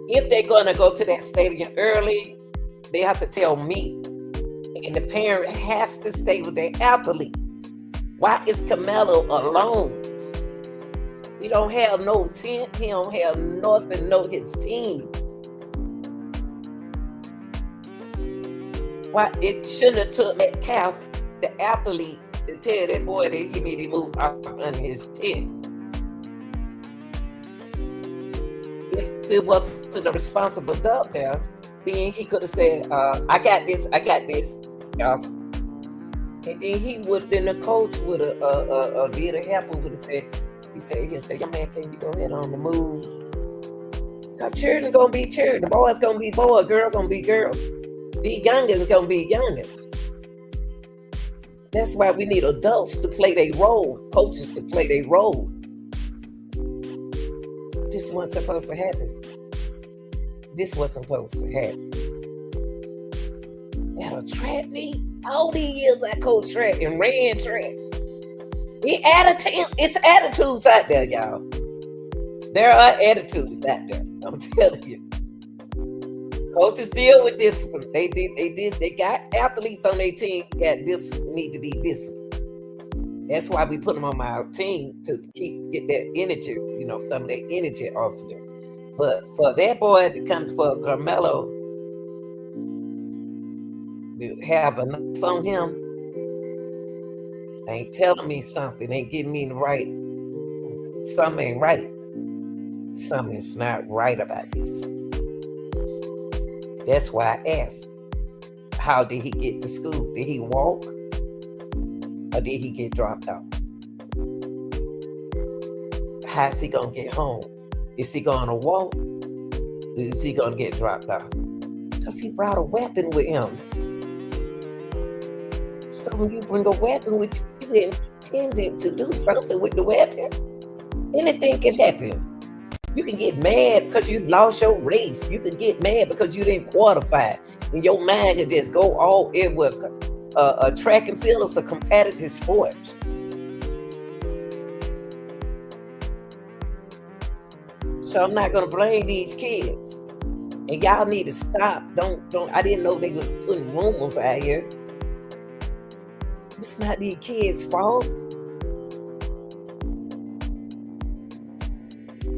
If they're gonna go to that stadium early, they have to tell me. And the parent has to stay with their athlete. Why is Karmelo alone? He don't have no tent. He don't have nothing, no his team. Why it shouldn't have took METCALF, the athlete, to tell that boy that he made him move out on his tent. If it wasn't to the responsible adult there, then he could have said, I got this, y'all. And then he would have been the coach, would have did a helper, would have said, he'll say, your man, can you go ahead on the move? Now, children gonna be children. The boy's gonna be boy, girl gonna be girl. The youngins gonna be youngins. That's why we need adults to play their role, coaches to play their role. This wasn't supposed to happen. This wasn't supposed to happen. At a track meet, all these years I coached track and ran track. It's attitudes out there, y'all. There are attitudes out there. I'm telling you. Coaches deal with discipline. They got athletes on their team that need to be disciplined. That's why we put them on our team to get that energy, some of that energy off of them. But for that boy to come for Karmelo to have enough on him, ain't telling me something, ain't giving me the right something ain't right. Something's not right about this. That's why I asked, how did he get to school? Did he walk? Or did he get dropped off? How's he gonna get home? Is he gonna walk? Or is he gonna get dropped off? Because he brought a weapon with him. So when you bring a weapon with you, you intended to do something with the weapon. Anything can happen. You can get mad because you lost your race. You can get mad because you didn't qualify. And your mind can just go all in with a track and field is a competitive sport. So I'm not gonna blame these kids. And y'all need to stop. Don't I didn't know they was putting rumors out here. It's not these kids' fault.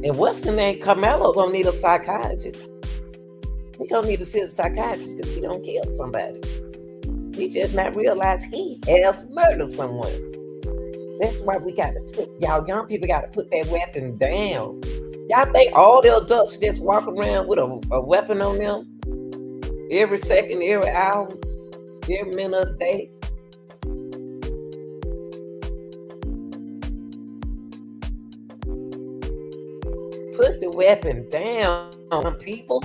And what's the name? Karmelo gonna need a psychiatrist. He gonna need to see a psychiatrist because he don't kill somebody. He just not realize he has murdered someone. That's why we got to put, y'all young people got to put that weapon down. Y'all think all the adults just walk around with a weapon on them every second, every hour, every minute of the day? Put the weapon down, people.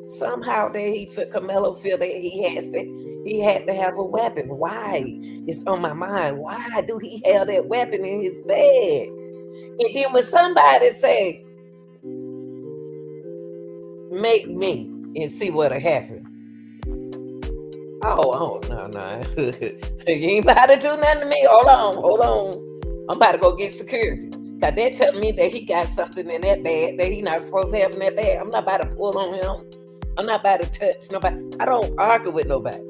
Somehow Karmelo feel that he had to have a weapon. Why? It's on my mind. Why do he have that weapon in his bed? And then when somebody say, make me and see what'll happen. Oh, no. You ain't about to do nothing to me. Hold on. I'm about to go get security. Because they're telling me that he got something in that bag that he not supposed to have in that bag. I'm not about to pull on him. I'm not about to touch nobody. I don't argue with nobody.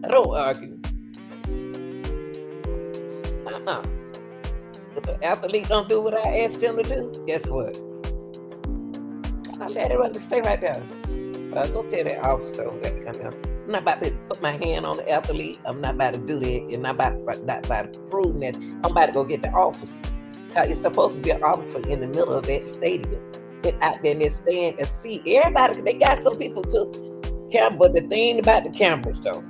I don't argue. If an athlete don't do what I ask them to do, guess what? I let it stay right there. Go tell that officer that come out. I'm not about to put my hand on the athlete. I'm not about to do that. And I'm not about to prove that. I'm about to go get the officer. It's supposed to be an officer in the middle of that stadium. And out there and they stand and see everybody. They got some people took camera, but the thing about the cameras though,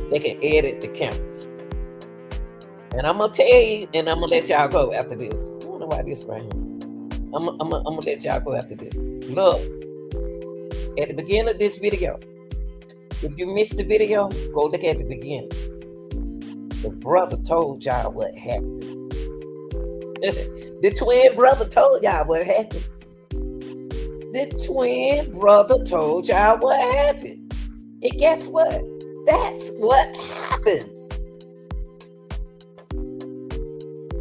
they can edit the cameras. And I'm gonna tell you, and I'm gonna let y'all go after this. I don't know why this right here. I'm gonna let y'all go after this. Look, at the beginning of this video, if you missed the video, go look at the beginning. The brother told y'all what happened. The twin brother told y'all what happened. The twin brother told y'all what happened. And guess what? That's what happened.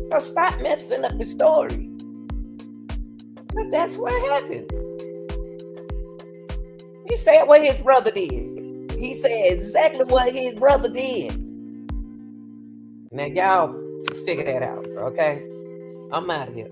So stop messing up the story. But that's what happened. He said what his brother did. He said exactly what his brother did. Now y'all figure that out, okay? I'm out of here.